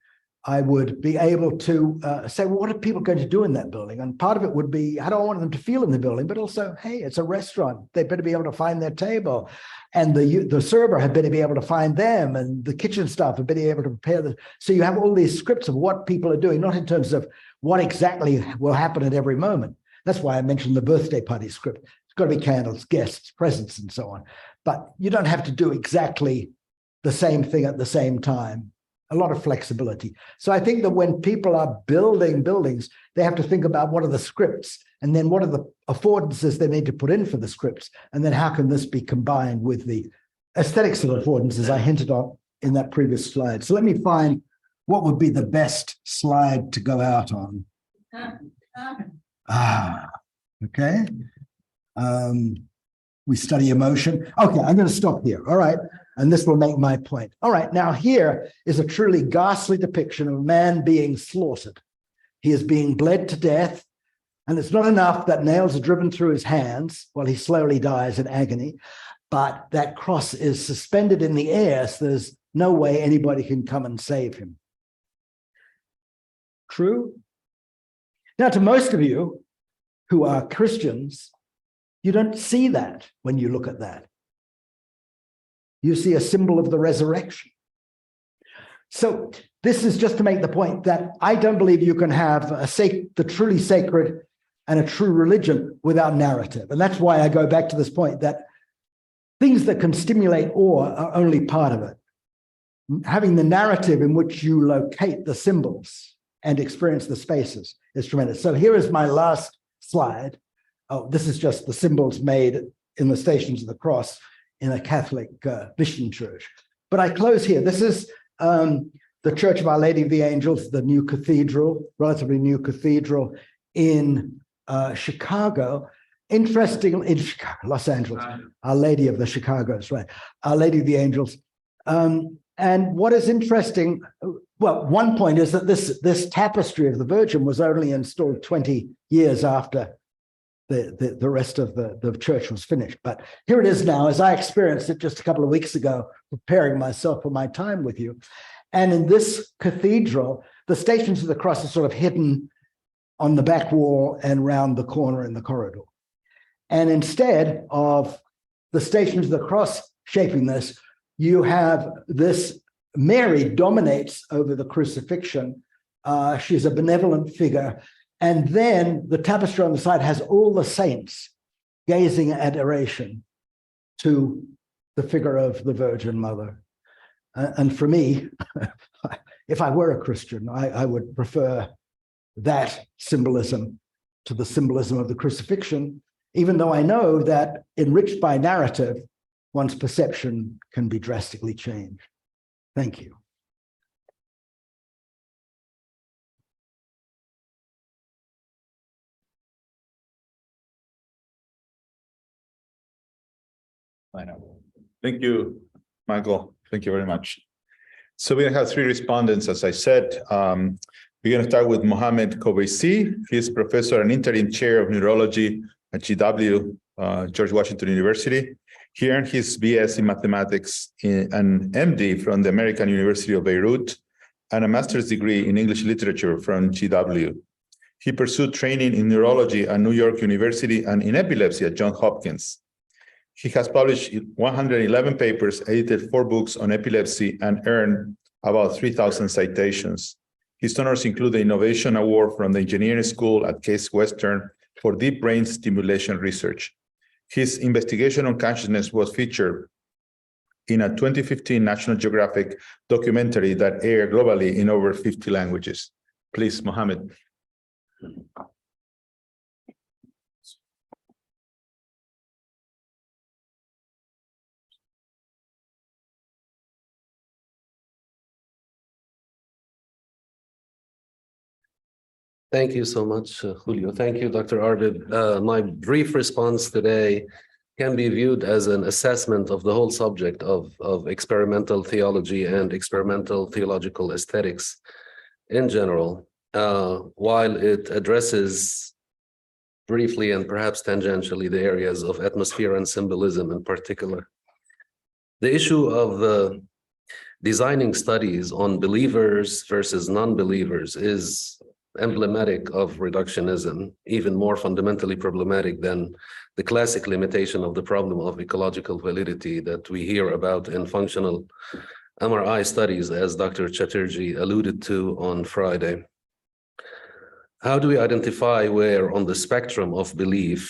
I would be able to say, well, what are people going to do in that building? And part of it would be, how do I want them to feel in the building? But also, hey, it's a restaurant. They better be able to find their table. And the server had better be able to find them. And the kitchen staff had better be able to prepare the. So you have all these scripts of what people are doing, not in terms of what exactly will happen at every moment. That's why I mentioned the birthday party script. It's got to be candles, guests, presents, and so on. But you don't have to do exactly the same thing at the same time. A lot of flexibility. So I think that when people are building buildings, they have to think about what are the scripts, and then what are the affordances they need to put in for the scripts, and then how can this be combined with the aesthetics of affordances I hinted on in that previous slide. So let me find what would be the best slide to go out on. Okay. We study emotion. Okay, I'm going to stop here. All right. And this will make my point. All right. Now, here is a truly ghastly depiction of a man being slaughtered. He is being bled to death. And it's not enough that nails are driven through his hands while he slowly dies in agony, but that cross is suspended in the air, so there's no way anybody can come and save him. True? Now, to most of you who are Christians, you don't see that when you look at that. You see a symbol of the resurrection. So this is just to make the point that I don't believe you can have the truly sacred and a true religion without narrative. And that's why I go back to this point that things that can stimulate awe are only part of it. Having the narrative in which you locate the symbols and experience the spaces is tremendous. So here is my last slide. Oh, this is just the symbols made in the Stations of the Cross in a Catholic mission church. But I close here. This is the Church of Our Lady of the Angels, the new cathedral, relatively new cathedral in Chicago. Interesting, in Chicago, Los Angeles, Our Lady of the Chicago's, right? Our Lady of the Angels. And what is interesting, well, one point is that this tapestry of the Virgin was only installed 20 years after the rest of the church was finished. But here it is now, as I experienced it just a couple of weeks ago, preparing myself for my time with you. And in this cathedral, the Stations of the Cross are sort of hidden on the back wall and round the corner in the corridor. And instead of the Stations of the Cross shaping this, you have this Mary dominates over the crucifixion. She's a benevolent figure. And then the tapestry on the side has all the saints gazing in adoration to the figure of the Virgin Mother. And for me, if I were a Christian, I would prefer that symbolism to the symbolism of the crucifixion, even though I know that enriched by narrative, one's perception can be drastically changed. Thank you. Thank you, Michael. Thank you very much. So we have three respondents, as I said. We're going to start with Mohamad Koubeissi. He's professor and interim chair of neurology at GW, George Washington University. He earned his BS in mathematics and MD from the American University of Beirut and a master's degree in English literature from GW. He pursued training in neurology at New York University and in epilepsy at Johns Hopkins. He has published 111 papers, edited 4 books on epilepsy, and earned about 3,000 citations. His honors include the Innovation Award from the Engineering School at Case Western for deep brain stimulation research. His investigation on consciousness was featured in a 2015 National Geographic documentary that aired globally in over 50 languages. Please, Mohamad. Thank you so much, Julio. Thank you, Dr. Arbib. My brief response today can be viewed as an assessment of the whole subject of experimental theology and experimental theological aesthetics in general, while it addresses briefly and perhaps tangentially the areas of atmosphere and symbolism in particular. The issue of designing studies on believers versus non-believers is emblematic of reductionism, even more fundamentally problematic than the classic limitation of the problem of ecological validity that we hear about in functional MRI studies, as Dr. Chatterjee alluded to on Friday. How do we identify where on the spectrum of belief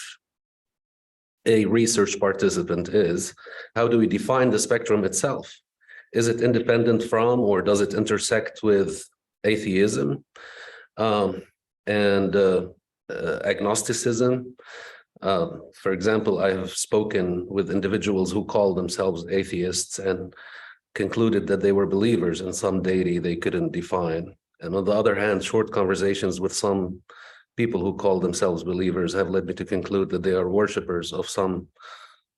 a research participant is? How do we define the spectrum itself? Is it independent from, or does it intersect with atheism and agnosticism? For example, I have spoken with individuals who call themselves atheists and concluded that they were believers in some deity they couldn't define. And on the other hand, short conversations with some people who call themselves believers have led me to conclude that they are worshipers of some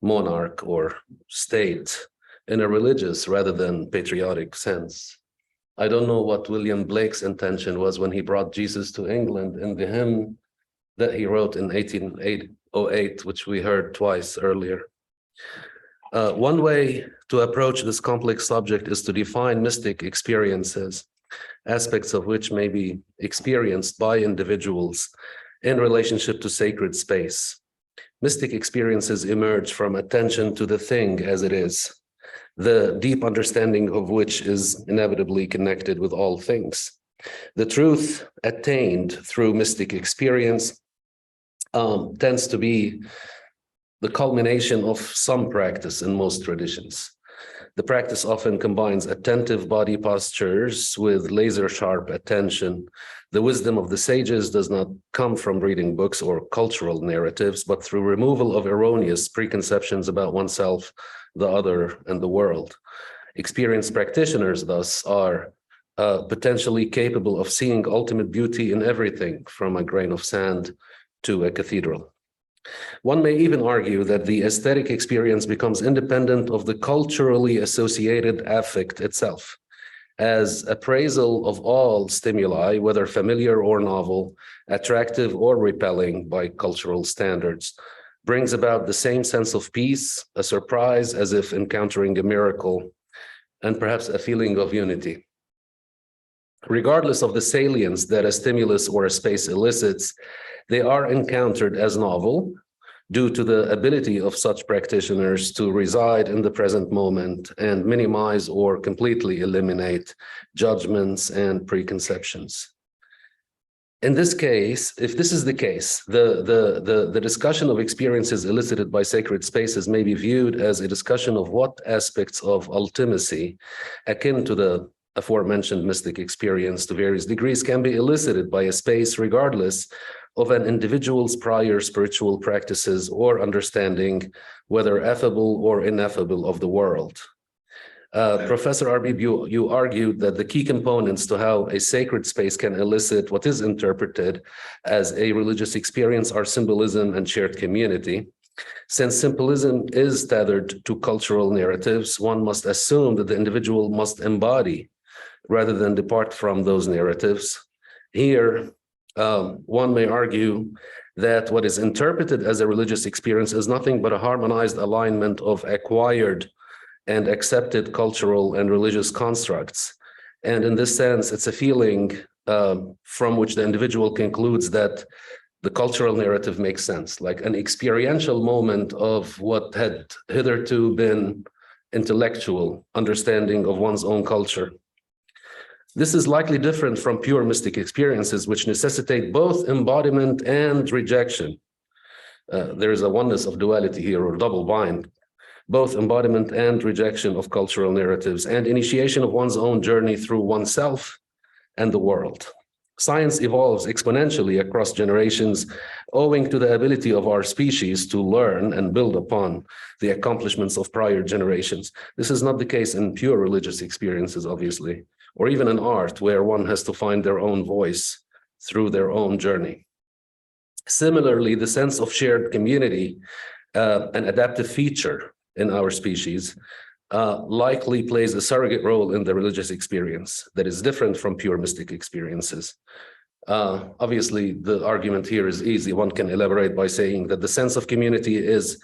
monarch or state in a religious rather than patriotic sense. I don't know what William Blake's intention was when he brought Jesus to England in the hymn that he wrote in 1808, which we heard twice earlier. One way to approach this complex subject is to define mystic experiences, aspects of which may be experienced by individuals in relationship to sacred space. Mystic experiences emerge from attention to the thing as it is, the deep understanding of which is inevitably connected with all things. The truth attained through mystic experience tends to be the culmination of some practice in most traditions. The practice often combines attentive body postures with laser-sharp attention. The wisdom of the sages does not come from reading books or cultural narratives, but through removal of erroneous preconceptions about oneself, the other, and the world. Experienced practitioners, thus, are potentially capable of seeing ultimate beauty in everything, from a grain of sand to a cathedral. One may even argue that the aesthetic experience becomes independent of the culturally associated affect itself, as appraisal of all stimuli, whether familiar or novel, attractive or repelling by cultural standards, brings about the same sense of peace, a surprise as if encountering a miracle, and perhaps a feeling of unity. Regardless of the salience that a stimulus or a space elicits, they are encountered as novel due to the ability of such practitioners to reside in the present moment and minimize or completely eliminate judgments and preconceptions. In this case, if this is the case, the discussion of experiences elicited by sacred spaces may be viewed as a discussion of what aspects of ultimacy, akin to the aforementioned mystic experience to various degrees, can be elicited by a space regardless of an individual's prior spiritual practices or understanding, whether affable or ineffable, of the world. Professor Arbib, you argued that the key components to how a sacred space can elicit what is interpreted as a religious experience are symbolism and shared community. Since symbolism is tethered to cultural narratives, one must assume that the individual must embody rather than depart from those narratives. Here, one may argue that what is interpreted as a religious experience is nothing but a harmonized alignment of acquired and accepted cultural and religious constructs. And in this sense, it's a feeling from which the individual concludes that the cultural narrative makes sense, like an experiential moment of what had hitherto been intellectual understanding of one's own culture. This is likely different from pure mystic experiences, which necessitate both embodiment and rejection. There is a oneness of duality here, or double bind, both embodiment and rejection of cultural narratives and initiation of one's own journey through oneself and the world. Science evolves exponentially across generations, owing to the ability of our species to learn and build upon the accomplishments of prior generations. This is not the case in pure religious experiences, obviously, or even in art, where one has to find their own voice through their own journey. Similarly, the sense of shared community, an adaptive feature in our species, likely plays a surrogate role in the religious experience that is different from pure mystic experiences. Obviously, the argument here is easy. One can elaborate by saying that the sense of community is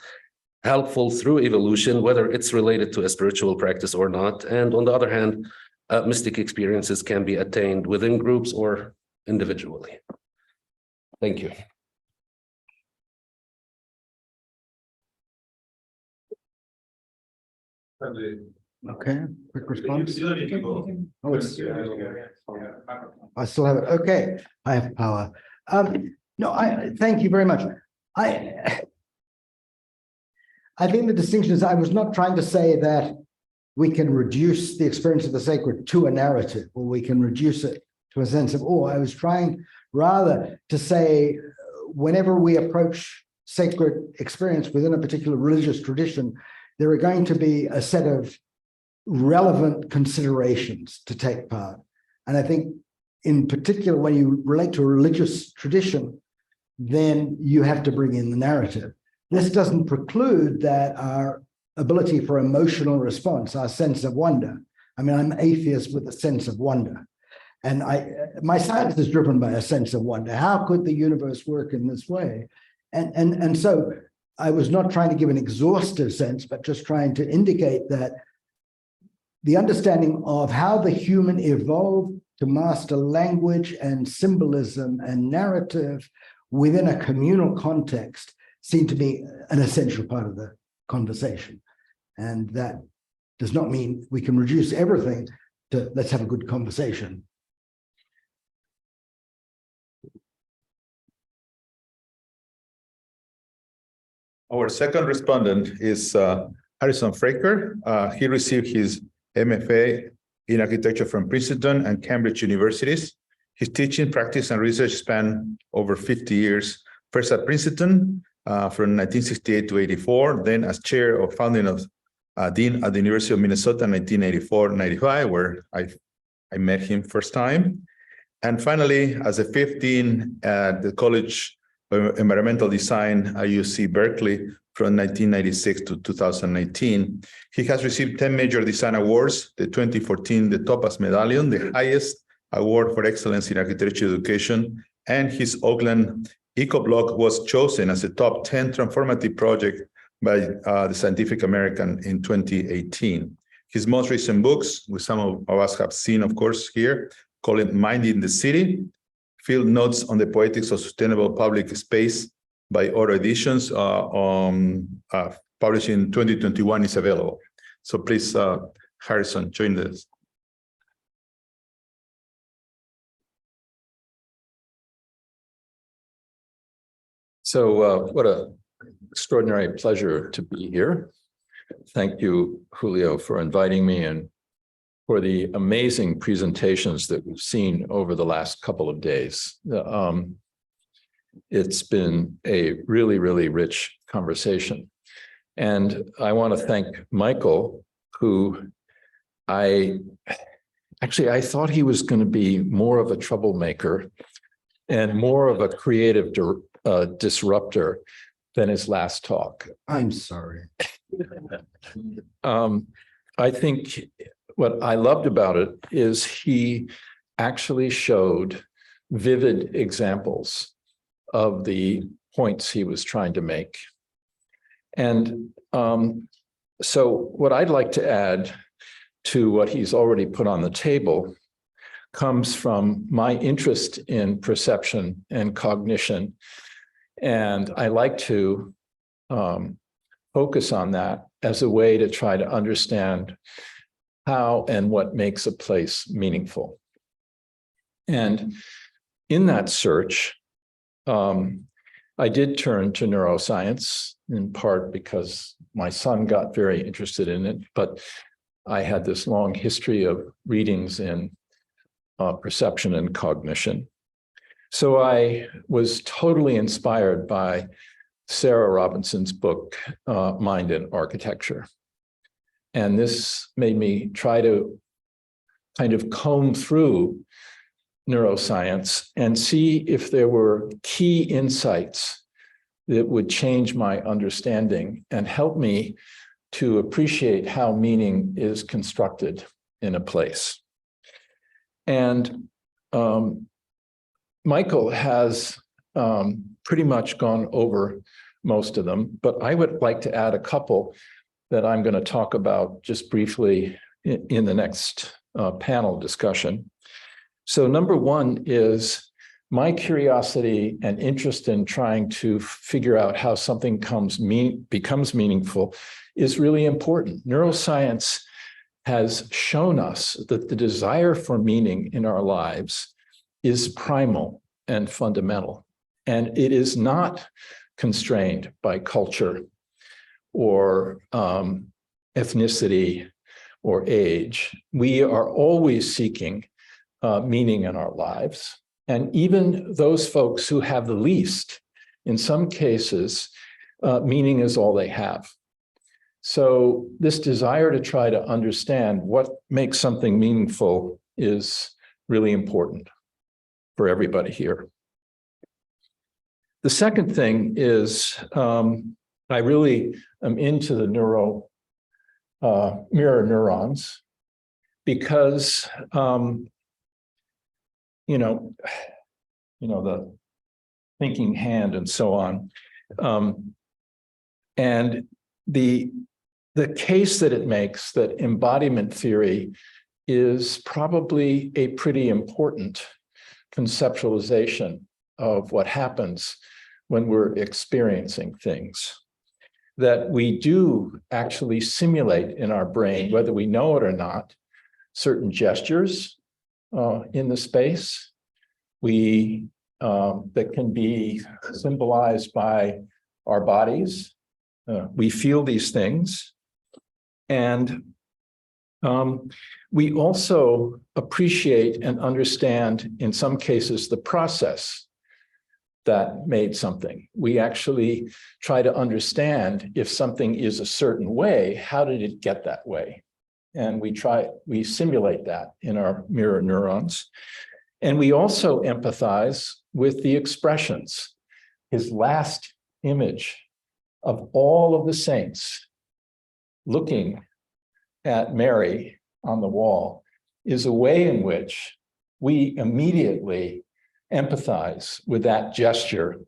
helpful through evolution, whether it's related to a spiritual practice or not. And on the other hand, mystic experiences can be attained within groups or individually. Thank you. Okay, quick response. Oh, it's, I still have it. Okay, I have power. No, I thank you very much. I think the distinction is I was not trying to say that we can reduce the experience of the sacred to a narrative, or we can reduce it to a sense of awe. I was trying rather to say whenever we approach sacred experience within a particular religious tradition, there are going to be a set of relevant considerations to take part. And I think in particular, when you relate to a religious tradition, then you have to bring in the narrative. This doesn't preclude that our ability for emotional response, our sense of wonder. I mean, I'm atheist with a sense of wonder. And my science is driven by a sense of wonder. How could the universe work in this way? And so I was not trying to give an exhaustive sense, but just trying to indicate that the understanding of how the human evolved to master language and symbolism and narrative within a communal context seemed to be an essential part of the conversation. And that does not mean we can reduce everything to let's have a good conversation. Our second respondent is Harrison Fraker. He received his MFA in architecture from Princeton and Cambridge universities. His teaching, practice, and research span over 50 years, first at Princeton from 1968 to 84, then as chair of founding of dean at the University of Minnesota in 1984-95, where I met him first time. And finally, as a fifth dean at the College of Environmental Design at UC Berkeley from 1996 to 2019. He has received 10 major design awards, the 2014, the Topaz Medallion, the highest award for excellence in architecture education, and his Oakland Eco-Block was chosen as a top 10 transformative project by the Scientific American in 2018. His most recent books, which some of us have seen, of course, here, call it Minding the City, Field Notes on the Poetics of Sustainable Public Space by Oro Editions, published in 2021, is available. So please, Harrison, join this. So what an extraordinary pleasure to be here. Thank you, Julio, for inviting me and for the amazing presentations that we've seen over the last couple of days. It's been a really, really rich conversation. And I want to thank Michael, who I thought he was going to be more of a troublemaker and more of a creative disruptor than his last talk. I'm sorry. I think what I loved about it is he actually showed vivid examples of the points he was trying to make. And so what I'd like to add to what he's already put on the table comes from my interest in perception and cognition. And I like to focus on that as a way to try to understand how and what makes a place meaningful. And in that search, I did turn to neuroscience, in part because my son got very interested in it, but I had this long history of readings in perception and cognition. So I was totally inspired by Sarah Robinson's book, Mind and Architecture. And this made me try to kind of comb through neuroscience and see if there were key insights that would change my understanding and help me to appreciate how meaning is constructed in a place. And Michael has pretty much gone over most of them, but I would like to add a couple that I'm going to talk about just briefly in the next panel discussion. So number one is my curiosity and interest in trying to figure out how something becomes meaningful is really important. Neuroscience has shown us that the desire for meaning in our lives is primal and fundamental, and it is not constrained by culture or ethnicity or age. We are always seeking meaning in our lives. And even those folks who have the least, in some cases, meaning is all they have. So this desire to try to understand what makes something meaningful is really important for everybody here. The second thing is I really am into the mirror neurons because the thinking hand and so on. And the case that it makes that embodiment theory is probably a pretty important conceptualization of what happens when we're experiencing things. That we do actually simulate in our brain, whether we know it or not, certain gestures in the space that can be symbolized by our bodies. We feel these things. And we also appreciate and understand, in some cases, the process that made something. We actually try to understand if something is a certain way, how did it get that way? And we simulate that in our mirror neurons. And we also empathize with the expressions. His last image of all of the saints looking at Mary on the wall is a way in which we immediately empathize with that gesture,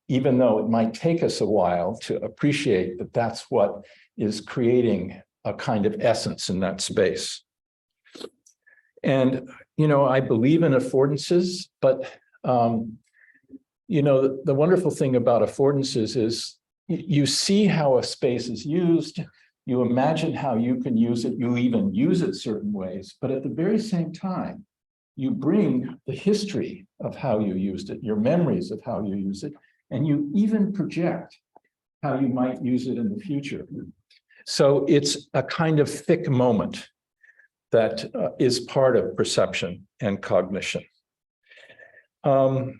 even though it might take us a while to appreciate that that's what is creating a kind of essence in that space. And, I believe in affordances, but, the wonderful thing about affordances is you see how a space is used, you imagine how you can use it, you even use it certain ways, but at the very same time, you bring the history of how you used it, your memories of how you use it, and you even project how you might use it in the future. So it's a kind of thick moment that is part of perception and cognition. And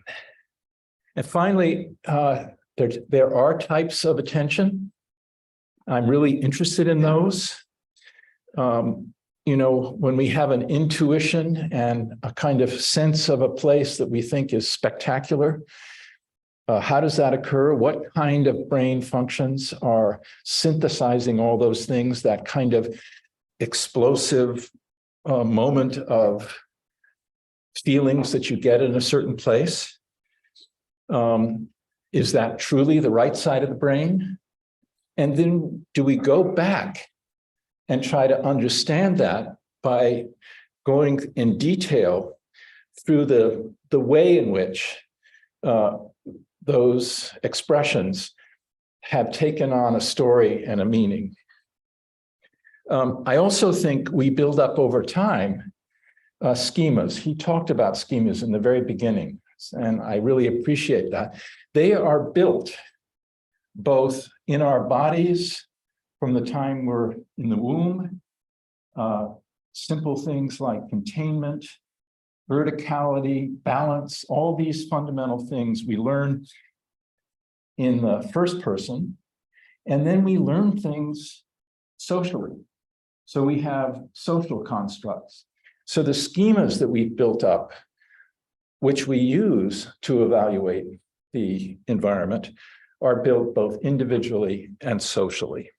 finally, there are types of attention. I'm really interested in those. When we have an intuition and a kind of sense of a place that we think is spectacular, how does that occur? What kind of brain functions are synthesizing all those things, that kind of explosive moment of feelings that you get in a certain place? Is that truly the right side of the brain? And then do we go back and try to understand that by going in detail through the way in which those expressions have taken on a story and a meaning? I also think we build up over time schemas. He talked about schemas in the very beginning, and I really appreciate that. They are built both in our bodies from the time we're in the womb, simple things like containment, verticality, balance, all these fundamental things we learn in the first person, and then we learn things socially. So we have social constructs. So the schemas that we've built up, which we use to evaluate the environment, are built both individually and socially.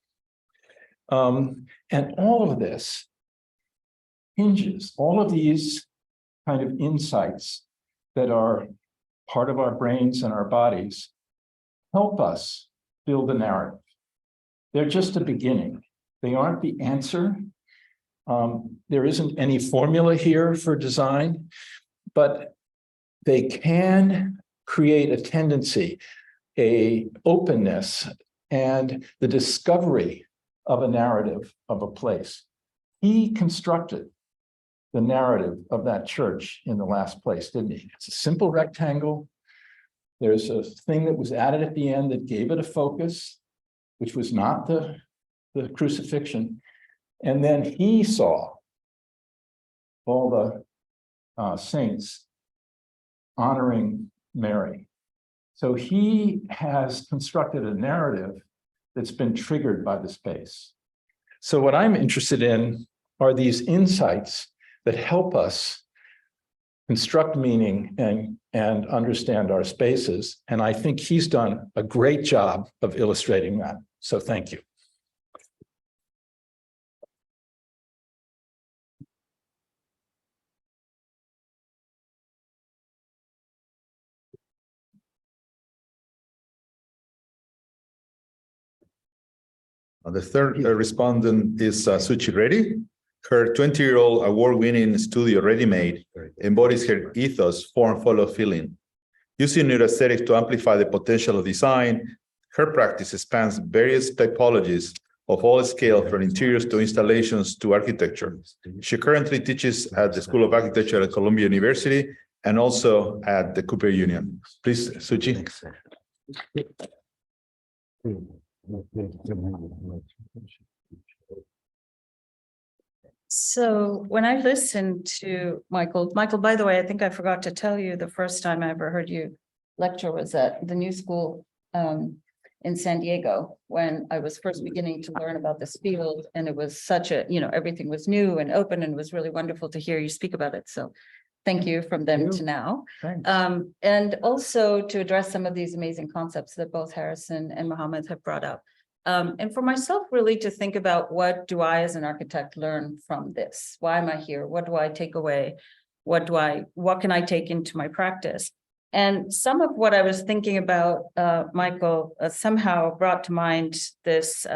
And all of this hinges, all of these kind of insights that are part of our brains and our bodies help us build a narrative. They're just a beginning. They aren't the answer. There isn't any formula here for design, but they can create a tendency, a openness, and the discovery of a narrative of a place. He constructed the narrative of that church in the last place, didn't he? It's a simple rectangle. There's a thing that was added at the end that gave it a focus, which was not the crucifixion. And then he saw all the saints honoring Mary. So he has constructed a narrative that's been triggered by the space. So what I'm interested in are these insights that help us construct meaning and understand our spaces. And I think he's done a great job of illustrating that. So thank you. The third respondent is Suchi Reddy. Her 20-year-old award-winning studio, Ready Made, embodies her ethos, form, follow, feeling. Using neuroaesthetics to amplify the potential of design, her practice spans various typologies of all scale, from interiors to installations to architecture. She currently teaches at the School of Architecture at Columbia University and also at the Cooper Union. Please, Suchi. So when I listened to Michael, by the way, I think I forgot to tell you the first time I ever heard you lecture was at the New School in San Diego, when I was first beginning to learn about this field. And it was such a, everything was new and open, and it was really wonderful to hear you speak about it. So thank you from then to now. And also to address some of these amazing concepts that both Harrison and Mohamad have brought up. And for myself, really to think about, what do I as an architect learn from this? Why am I here? What do I take away? What can I take into my practice? And some of what I was thinking about, Michael, somehow brought to mind this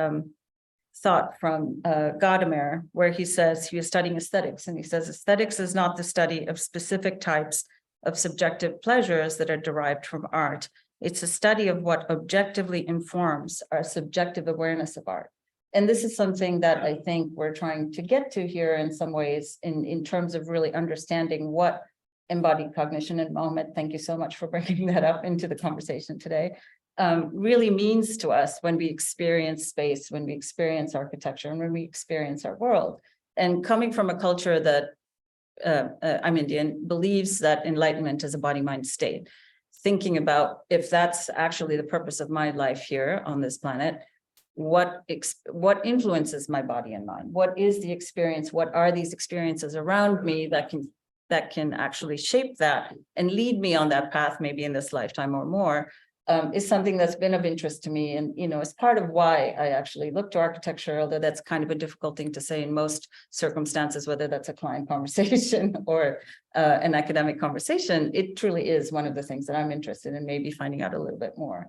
thought from Gadamer, where he says he was studying aesthetics, and he says aesthetics is not the study of specific types of subjective pleasures that are derived from art. It's a study of what objectively informs our subjective awareness of art. And this is something that I think we're trying to get to here in some ways, in terms of really understanding what embodied cognition, and Mohamad, thank you so much for bringing that up into the conversation today, really means to us when we experience space, when we experience architecture, and when we experience our world. And coming from a culture that, I'm Indian, believes that enlightenment is a body-mind state. Thinking about, if that's actually the purpose of my life here on this planet, what influences my body and mind? What is the experience? What are these experiences around me that can actually shape that and lead me on that path, maybe in this lifetime or more, is something that's been of interest to me. And, it's part of why I actually look to architecture, although that's kind of a difficult thing to say in most circumstances, whether that's a client conversation or an academic conversation. It truly is one of the things that I'm interested in, maybe finding out a little bit more.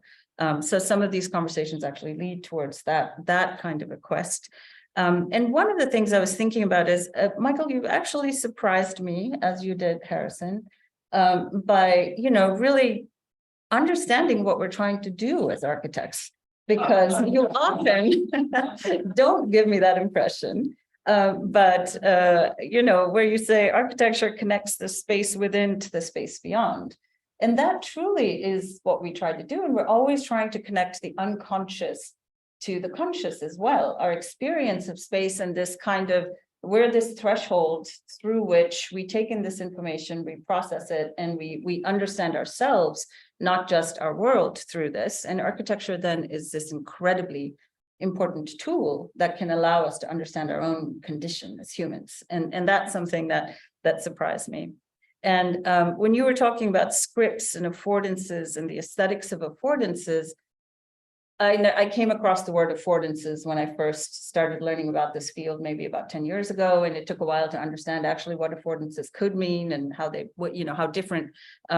So some of these conversations actually lead towards that kind of a quest. And one of the things I was thinking about is, Michael, you actually surprised me, as you did Harrison, by, really understanding what we're trying to do as architects, because you often don't give me that impression. But where you say architecture connects the space within to the space beyond. And that truly is what we try to do. And we're always trying to connect the unconscious to the conscious as well. Our experience of space and this kind of, we're this threshold through which we take in this information, we process it, and we understand ourselves, not just our world, through this. And architecture then is this incredibly important tool that can allow us to understand our own condition as humans. And that's something that surprised me. And when you were talking about scripts and affordances and the aesthetics of affordances, I came across the word affordances when I first started learning about this field, maybe about 10 years ago, and it took a while to understand actually what affordances could mean and how different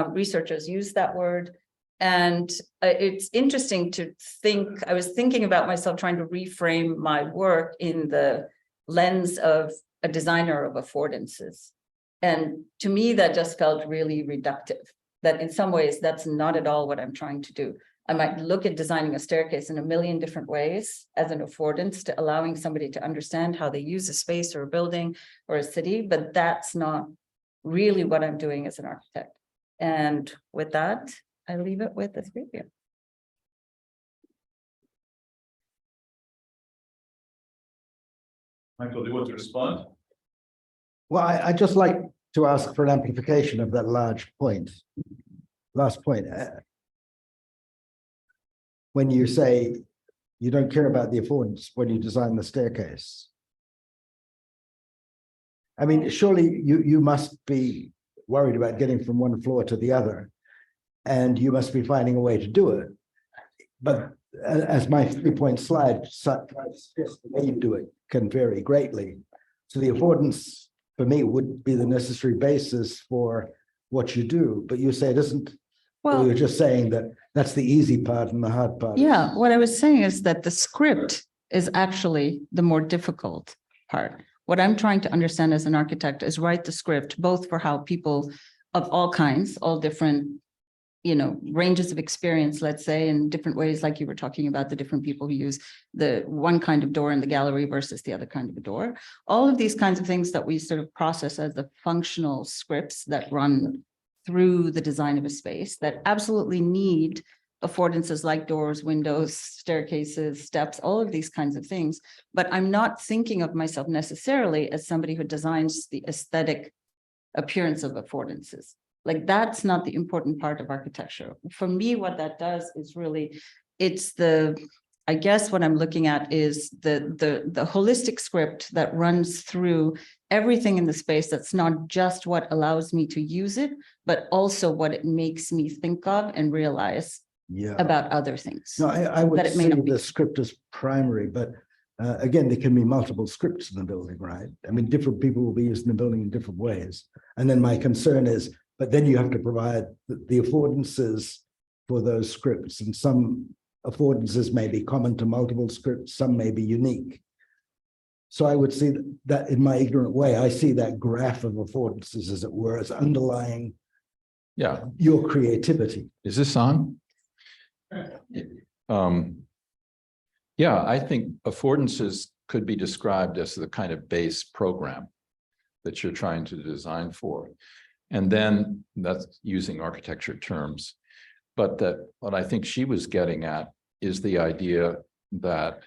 researchers use that word. And it's interesting to think, I was thinking about myself trying to reframe my work in the lens of a designer of affordances. And to me, that just felt really reductive, that in some ways, that's not at all what I'm trying to do. I might look at designing a staircase in a million different ways as an affordance to allowing somebody to understand how they use a space or a building or a city, but that's not really what I'm doing as an architect. And with that, I leave it with the three of you. Michael, do you want to respond? Well, I just like to ask for an amplification of that last point. When you say you don't care about the affordance when you design the staircase. I mean, surely you must be worried about getting from one floor to the other, and you must be finding a way to do it. But as my 3-point slide suggests, the way you do it can vary greatly. So the affordance for me would be the necessary basis for what you do, but you say it isn't. Well, you're just saying that that's the easy part and the hard part. Yeah, what I was saying is that the script is actually the more difficult part. What I'm trying to understand as an architect is write the script, both for how people of all kinds, all different, ranges of experience, let's say, in different ways, like you were talking about the different people who use the one kind of door in the gallery versus the other kind of a door. All of these kinds of things that we sort of process as the functional scripts that run through the design of a space that absolutely need affordances like doors, windows, staircases, steps, all of these kinds of things. But I'm not thinking of myself necessarily as somebody who designs the aesthetic appearance of affordances. Like, that's not the important part of architecture. For me, what that does is really, I guess what I'm looking at is the holistic script that runs through everything in the space. That's not just what allows me to use it, but also what it makes me think of and realize about other things. No, I would say the script is primary, but again, there can be multiple scripts in the building, right? I mean, different people will be using the building in different ways. And then my concern is, but then you have to provide the affordances for those scripts, and some affordances may be common to multiple scripts, some may be unique. So I would see that in my ignorant way, I see that graph of affordances, as it were, as underlying your creativity. Is this on? I think affordances could be described as the kind of base program that you're trying to design for. And then that's using architecture terms. But that what I think she was getting at is the idea that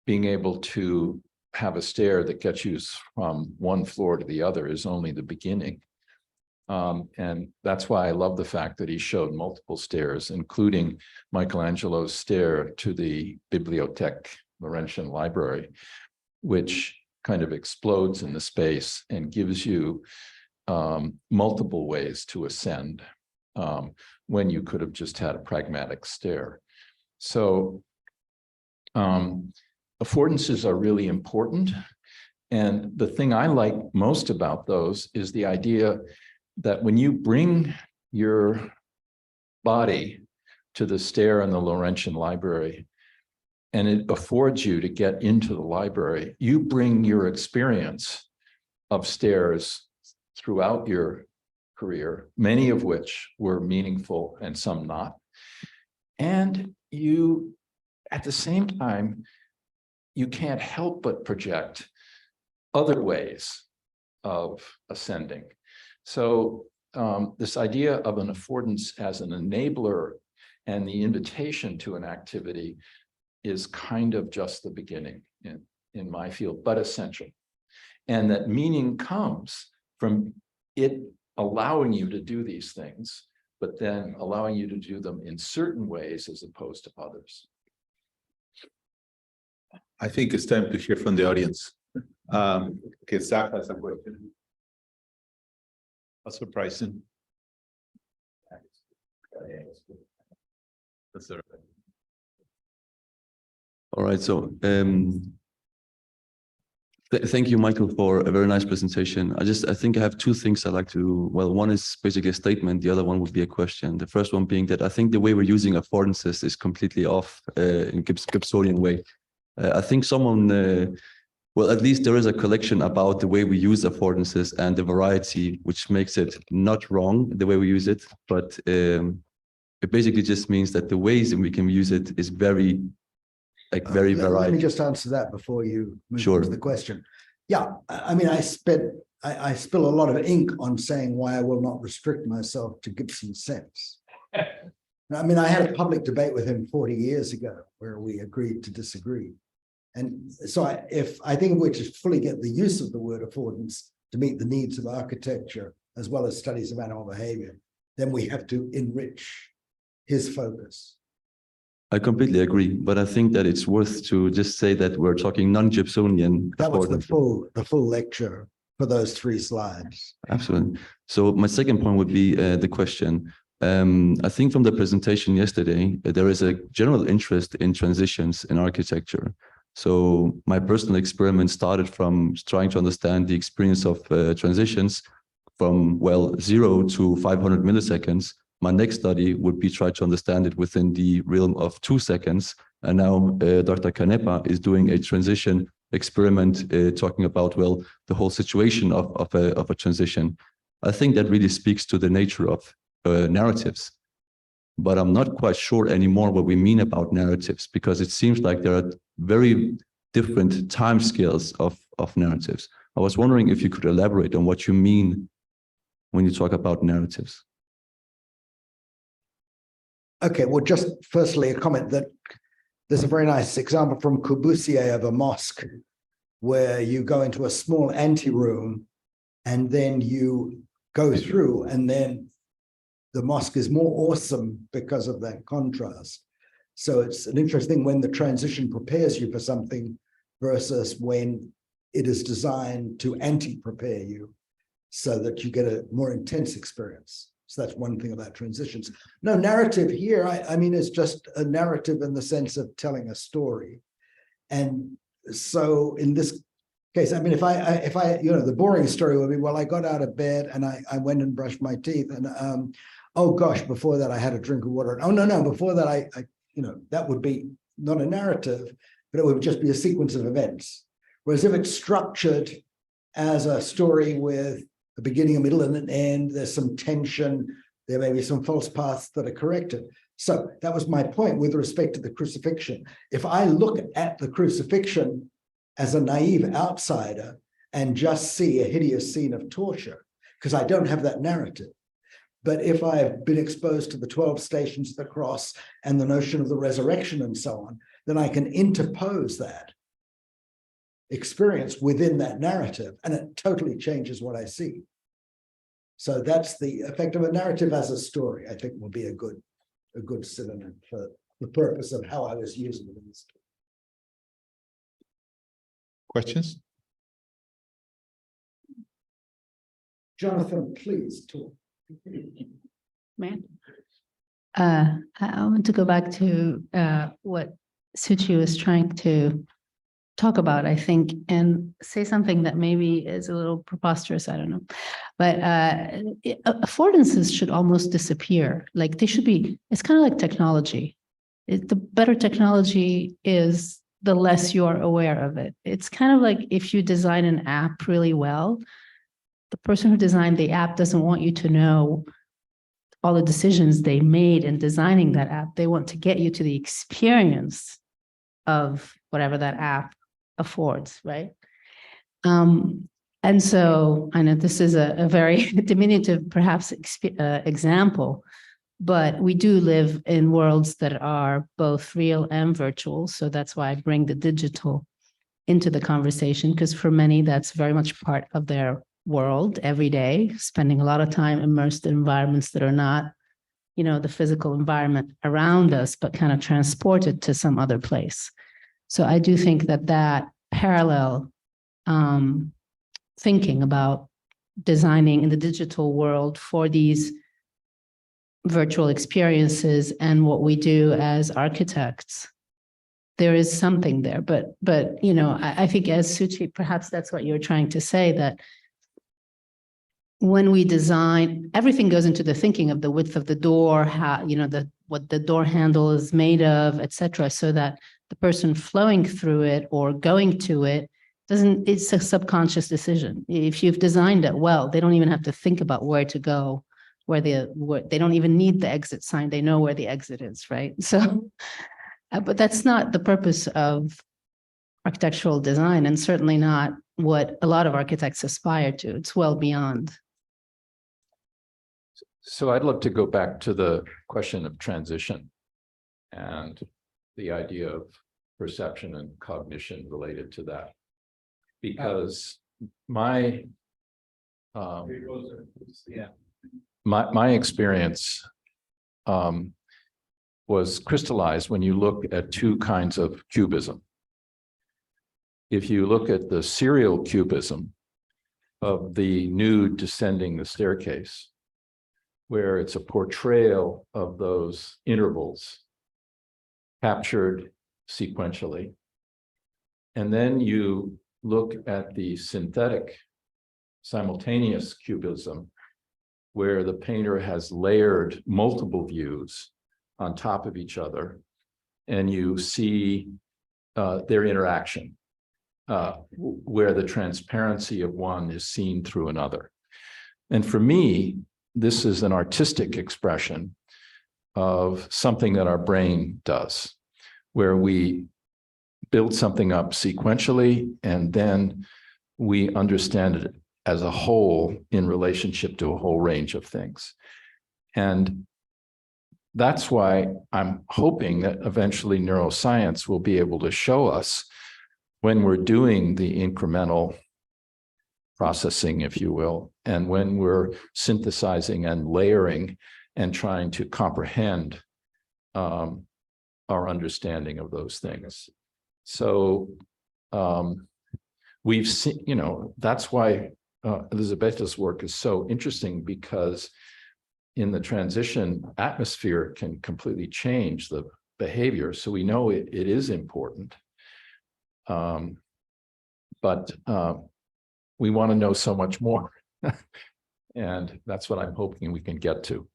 being able to have a stair that gets you from one floor to the other is only the beginning. And that's why I love the fact that he showed multiple stairs, including Michelangelo's stair to the Bibliothèque, Laurentian Library, which kind of explodes in the space and gives you multiple ways to ascend when you could have just had a pragmatic stair. So affordances are really important. And the thing I like most about those is the idea that when you bring your body to the stair in the Laurentian Library, and it affords you to get into the library, you bring your experience of stairs throughout your career, many of which were meaningful and some not. And you, at the same time, you can't help but project other ways of ascending. So this idea of an affordance as an enabler and the invitation to an activity is kind of just the beginning in my field, but essential. And that meaning comes from it allowing you to do these things, but then allowing you to do them in certain ways as opposed to others. I think it's time to hear from the audience. Okay, Zach has a question. That's surprising. That's all right. All right, so Thank you, Michael, for a very nice presentation. I think I have two things I'd like to, well, one is basically a statement. The other one would be a question. The first one being that I think the way we're using affordances is completely off in Gibbsonian way. I think well, at least there is a collection about the way we use affordances and the variety, which makes it not wrong the way we use it, but it basically just means that the ways in we can use it is very varied. Let me just answer that before you move on to the question. Yeah, I mean, I spill a lot of ink on saying why I will not restrict myself to Gibson's sense. I mean, I had a public debate with him 40 years ago where we agreed to disagree. And so I think we just fully get the use of the word affordance to meet the needs of architecture as well as studies of animal behavior, then we have to enrich his focus. I completely agree, but I think that it's worth to just say that we're talking non-Gibsonian. That was the full lecture for those 3 slides. Absolutely. So my second point would be the question. I think from the presentation yesterday, there is a general interest in transitions in architecture. So my personal experiment started from trying to understand the experience of transitions from, well, 0 to 500 milliseconds. My next study would be try to understand it within the realm of 2 seconds. And now Dr. Canepa is doing a transition experiment talking about, well, the whole situation of a transition. I think that really speaks to the nature of narratives. But I'm not quite sure anymore what we mean about narratives, because it seems like there are very different timescales of narratives. I was wondering if you could elaborate on what you mean when you talk about narratives. Okay, well, just firstly, a comment that there's a very nice example from Koubeissi of a mosque where you go into a small anteroom and then you go through, and then the mosque is more awesome because of that contrast. So it's an interesting when the transition prepares you for something versus when it is designed to anti-prepare you so that you get a more intense experience. So that's one thing about transitions. No, narrative here, I mean, it's just a narrative in the sense of telling a story. And so in this case, I mean, if I, you know, the boring story would be, well, I got out of bed and I went and brushed my teeth and, oh gosh, before that I had a drink of water. Oh, no, before that I you know, that would be not a narrative, but it would just be a sequence of events. Whereas if it's structured as a story with a beginning, a middle, and an end, there's some tension, there may be some false paths that are corrected. So that was my point with respect to the crucifixion. If I look at the crucifixion as a naive outsider and just see a hideous scene of torture, because I don't have that narrative. But if I've been exposed to the 12 stations of the cross and the notion of the resurrection and so on, then I can interpose that experience within that narrative, and it totally changes what I see. So that's the effect of a narrative as a story, I think will be a good synonym for the purpose of how I was using it in this. Questions? Jonathan, please talk. Man. I want to go back to what Suchi was trying to talk about, I think, and say something that maybe is a little preposterous, I don't know. But affordances should almost disappear. Like they should be, it's kind of like technology. The better technology is, the less you're aware of it. It's kind of like if you design an app really well, the person who designed the app doesn't want you to know all the decisions they made in designing that app. They want to get you to the experience of whatever that app affords, right? And so I know this is a very diminutive, perhaps, example, but we do live in worlds that are both real and virtual. So that's why I bring the digital into the conversation, because for many, that's very much part of their world every day, spending a lot of time immersed in environments that are not, you know, the physical environment around us, but kind of transported to some other place. So I do think that that parallel thinking about designing in the digital world for these virtual experiences and what we do as architects there is something there, but I think as Suchi, perhaps that's what you're trying to say, that when we design, everything goes into the thinking of the width of the door, how, what the door handle is made of, et cetera, so that the person flowing through it or going to it it's a subconscious decision. If you've designed it well, they don't even have to think about where to go, they don't even need the exit sign. They know where the exit is, right? So, but that's not the purpose of architectural design, and certainly not what a lot of architects aspire to. It's well beyond. So I'd love to go back to the question of transition and the idea of perception and cognition related to that. Because my experience was crystallized when you look at two kinds of cubism. If you look at the serial cubism of the nude descending the staircase, where it's a portrayal of those intervals captured sequentially, and then you look at the synthetic simultaneous cubism, where the painter has layered multiple views on top of each other, and you see their interaction, where the transparency of one is seen through another. And for me, this is an artistic expression of something that our brain does, where we build something up sequentially, and then we understand it as a whole in relationship to a whole range of things. And that's why I'm hoping that eventually neuroscience will be able to show us, when we're doing the incremental processing, if you will, and when we're synthesizing and layering and trying to comprehend our understanding of those things. So we've seen, that's why Elisabeta's work is so interesting, because in the transition, atmosphere can completely change the behavior. So we know it is important. But we want to know so much more. And that's what I'm hoping we can get to.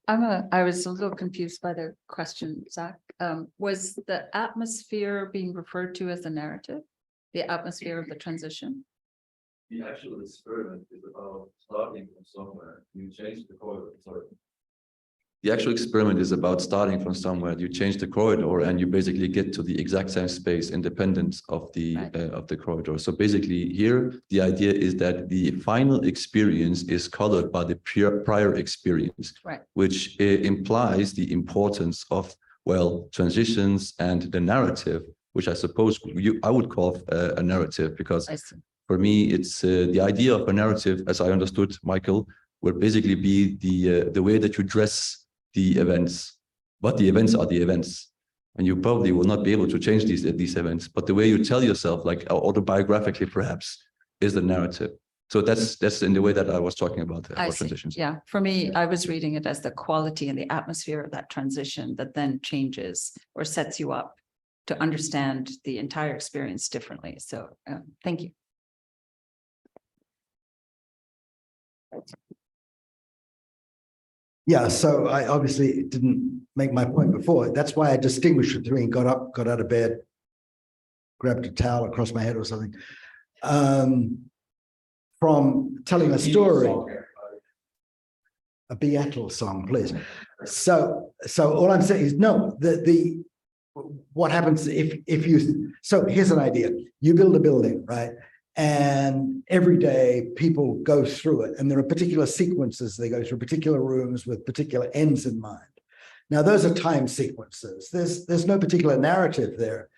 I was a little confused by the question, Zach. Was the atmosphere being referred to as a narrative? The atmosphere of the transition? The actual experiment is about starting from somewhere. You change the corridor. Sorry. The actual experiment is about starting from somewhere. You change the corridor, and you basically get to the exact same space, independent of the corridor. So basically, here the idea is that the final experience is colored by the prior experience, right, which implies the importance of transitions and the narrative, which I suppose I would call a narrative, because for me, it's the idea of a narrative, as I understood, Michael, would basically be the way that you dress the events, but the events are the events, and you probably will not be able to change these events. But the way you tell yourself, like autobiographically, perhaps, is the narrative. So that's in the way that I was talking about transitions. Yeah, for me, I was reading it as the quality and the atmosphere of that transition that then changes or sets you up to understand the entire experience differently. So thank you. Yeah, so I obviously didn't make my point before. That's why I distinguished between got up, got out of bed, grabbed a towel across my head or something, from telling a story. A Beatle song, please. So all I'm saying is, no, what happens if you, so here's an idea. You build a building, right? And every day people go through it, and there are particular sequences. They go through particular rooms with particular ends in mind. Now, those are time sequences. There's no particular narrative there.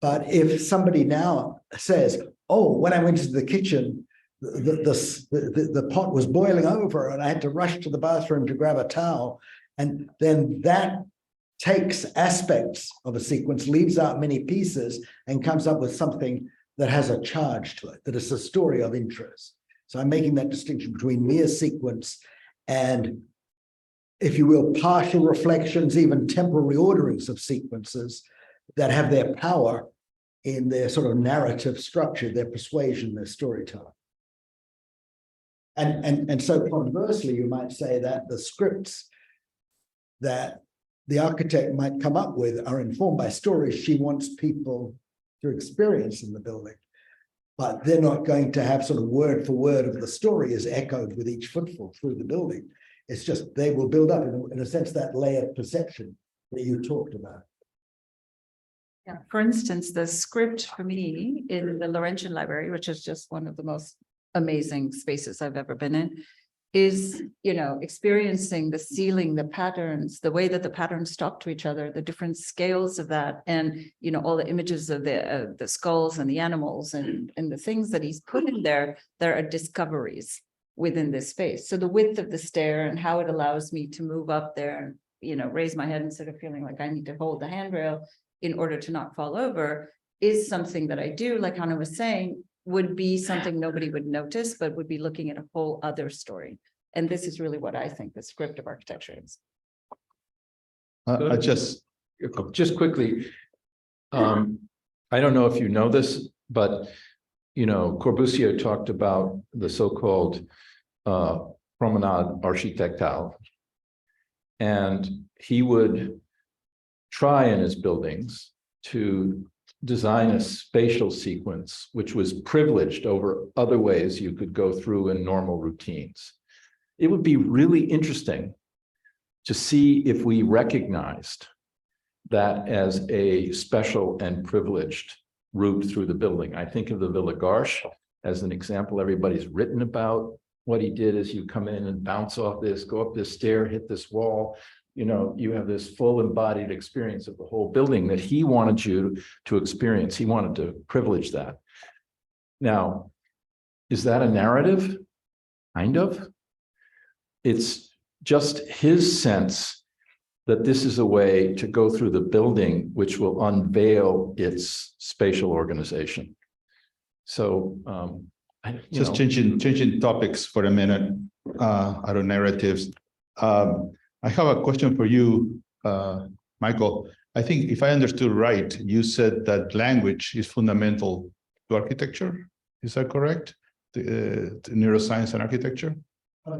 But if somebody now says, oh, when I went into the kitchen, the pot was boiling over and I had to rush to the bathroom to grab a towel, and then that takes aspects of a sequence, leaves out many pieces, and comes up with something that has a charge to it, that is a story of interest. So I'm making that distinction between mere sequence and if you will, partial reflections, even temporal reorderings of sequences that have their power in their sort of narrative structure, their persuasion, their storytelling. And so conversely, you might say that the scripts that the architect might come up with are informed by stories she wants people to experience in the building, but they're not going to have sort of word for word of the story as echoed with each footfall through the building. It's just they will build up in a sense that layered perception that you talked about. Yeah, for instance, the script for me in the Laurentian Library, which is just one of the most amazing spaces I've ever been in, is, you know, experiencing the ceiling, the patterns, the way that the patterns talk to each other, the different scales of that, and, you know, all the images of the skulls and the animals and the things that he's put in there. There are discoveries within this space. So the width of the stair and how it allows me to move up there and, you know, raise my head instead of feeling like I need to hold the handrail in order to not fall over is something that I do, like Hannah was saying, would be something nobody would notice, but would be looking at a whole other story. And this is really what I think the script of architecture is. I just quickly, I don't know if you know this, but you know, Corbusier talked about the so-called promenade architectale, and he would try in his buildings to design a spatial sequence which was privileged over other ways you could go through in normal routines. It would be really interesting to see if we recognized that as a special and privileged route through the building. I think of the Villa Garche as an example. Everybody's written about what he did as you come in and bounce off this, go up this stair, hit this wall. You know, you have this full embodied experience of the whole building that he wanted you to experience. He wanted to privilege that. Now, is that a narrative? Kind of. It's just his sense that this is a way to go through the building which will unveil its spatial organization. So, just changing topics for a minute, out of narratives. I have a question for you, Michael. I think if I understood right, you said that language is fundamental to architecture. Is that correct? To neuroscience and architecture? To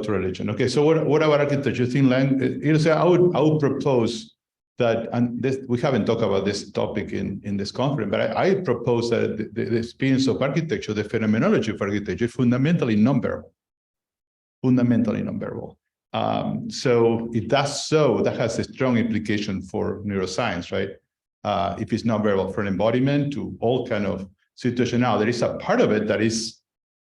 religion. Okay, so what about architecture? You think language? You know, I would propose that, and this, we haven't talked about this topic in this conference, but I propose that the experience of architecture, the phenomenology of architecture, is fundamentally non-verbal. Fundamentally non-verbal. So if that's so, that has a strong implication for neuroscience, right? If it's non-verbal, from embodiment to all kind of situation. Now, there is a part of it that is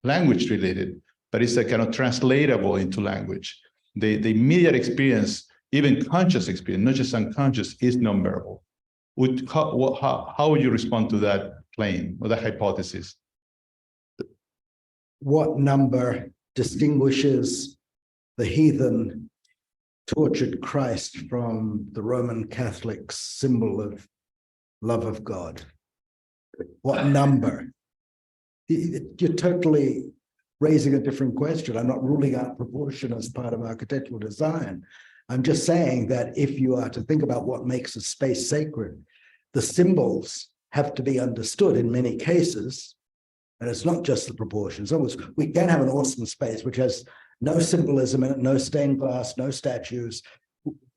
language related, but it's a kind of translatable into language. The immediate experience, even conscious experience, not just unconscious, is nonverbal. How would you respond to that claim or that hypothesis? What number distinguishes the heathen tortured Christ from the Roman Catholic symbol of love of God? What number? You're totally raising a different question. I'm not ruling out proportion as part of architectural design. I'm just saying that if you are to think about what makes a space sacred, the symbols have to be understood in many cases. And it's not just the proportions. We can have an awesome space which has no symbolism in it, no stained glass, no statues.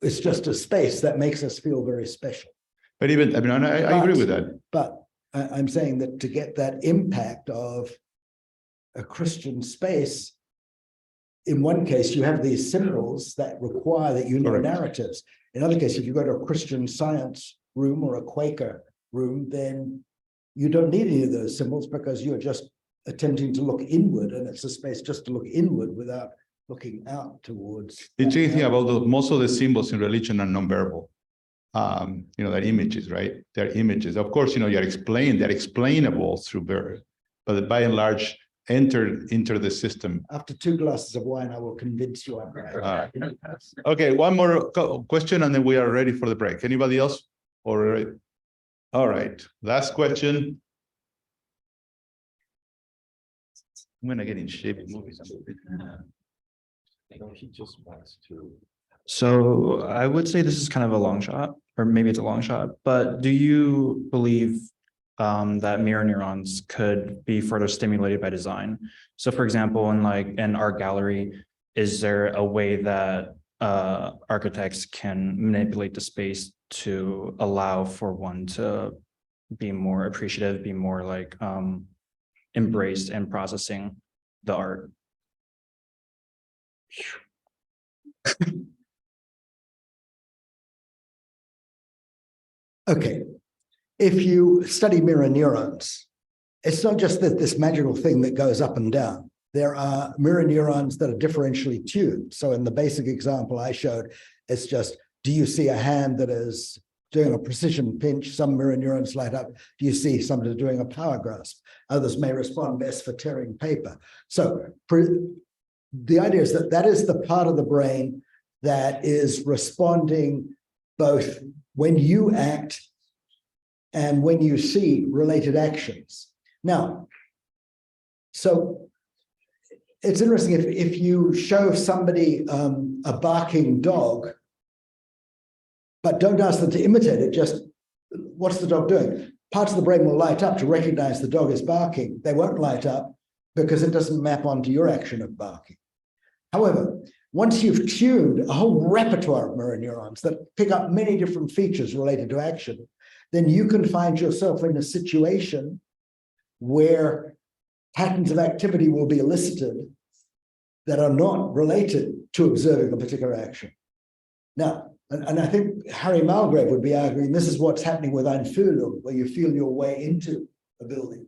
It's just a space that makes us feel very special. But even, I mean, I agree with that. But I'm saying that to get that impact of a Christian space, in one case, you have these symbols that require that you know Correct. narratives. In other cases, if you go to a Christian Science room or a Quaker room, then you don't need any of those symbols because you're just attempting to look inward, and it's a space just to look inward without looking out towards. The tricky thing about most of the symbols in religion are nonverbal. You know, they're images, right? They're images. Of course, you know, they're explainable through birth, but by and large, enter the system. After 2 glasses of wine, I will convince you I'm right. Okay, one more question, and then we are ready for the break. Anybody else? All right, last question. I'm gonna get in shape. He just wants to. So I would say this is kind of a long shot, or maybe it's a long shot, but do you believe that mirror neurons could be further stimulated by design? So for example, in art gallery, is there a way that architects can manipulate the space to allow for one to be more appreciative, be more like embraced in processing the art? Okay, if you study mirror neurons, it's not just that this magical thing that goes up and down. There are mirror neurons that are differentially tuned. So in the basic example I showed, it's just, do you see a hand that is doing a precision pinch? Some mirror neurons light up. Do you see somebody doing a power grasp? Others may respond best for tearing paper. So the idea is that that is the part of the brain that is responding both when you act and when you see related actions. Now, so it's interesting if you show somebody a barking dog, but don't ask them to imitate it, just what's the dog doing? Parts of the brain will light up to recognize the dog is barking. They won't light up because it doesn't map onto your action of barking. However, once you've tuned a whole repertoire of mirror neurons that pick up many different features related to action, then you can find yourself in a situation where patterns of activity will be elicited that are not related to observing a particular action. Now, and I think Harry Malgrave would be arguing this is what's happening with Einfühlung, where you feel your way into a building,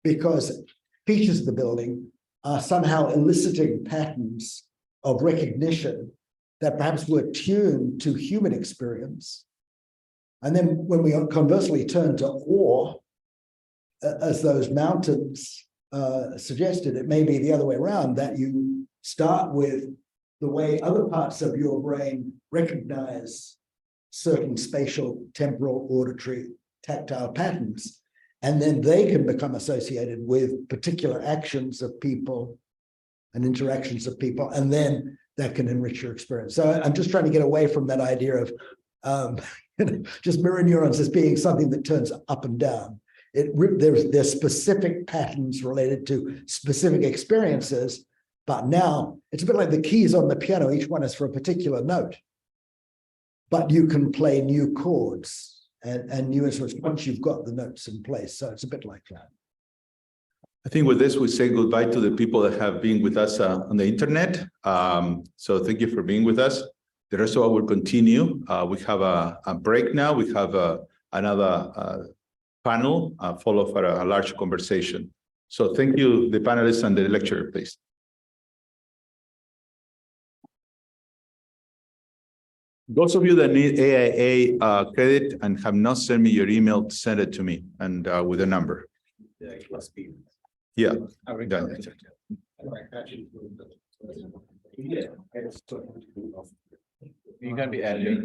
because features of the building are somehow eliciting patterns of recognition that perhaps were tuned to human experience. And then when we conversely turn to awe, as those mountains suggested, it may be the other way around, that you start with the way other parts of your brain recognize certain spatial, temporal, auditory, tactile patterns, and then they can become associated with particular actions of people and interactions of people, and then that can enrich your experience. So I'm just trying to get away from that idea of just mirror neurons as being something that turns up and down. There's specific patterns related to specific experiences, but now it's a bit like the keys on the piano. Each one is for a particular note, but you can play new chords and new instruments once you've got the notes in place. So it's a bit like that. I think with this, we say goodbye to the people that have been with us on the internet. So thank you for being with us. The rest of it will continue. We have a break now. We have another panel followed for a large conversation. So thank you, the panelists and the lecturer, please. Those of you that need AIA credit and have not sent me your email, send it to me and with a number. Yeah. Done. You're gonna be editing.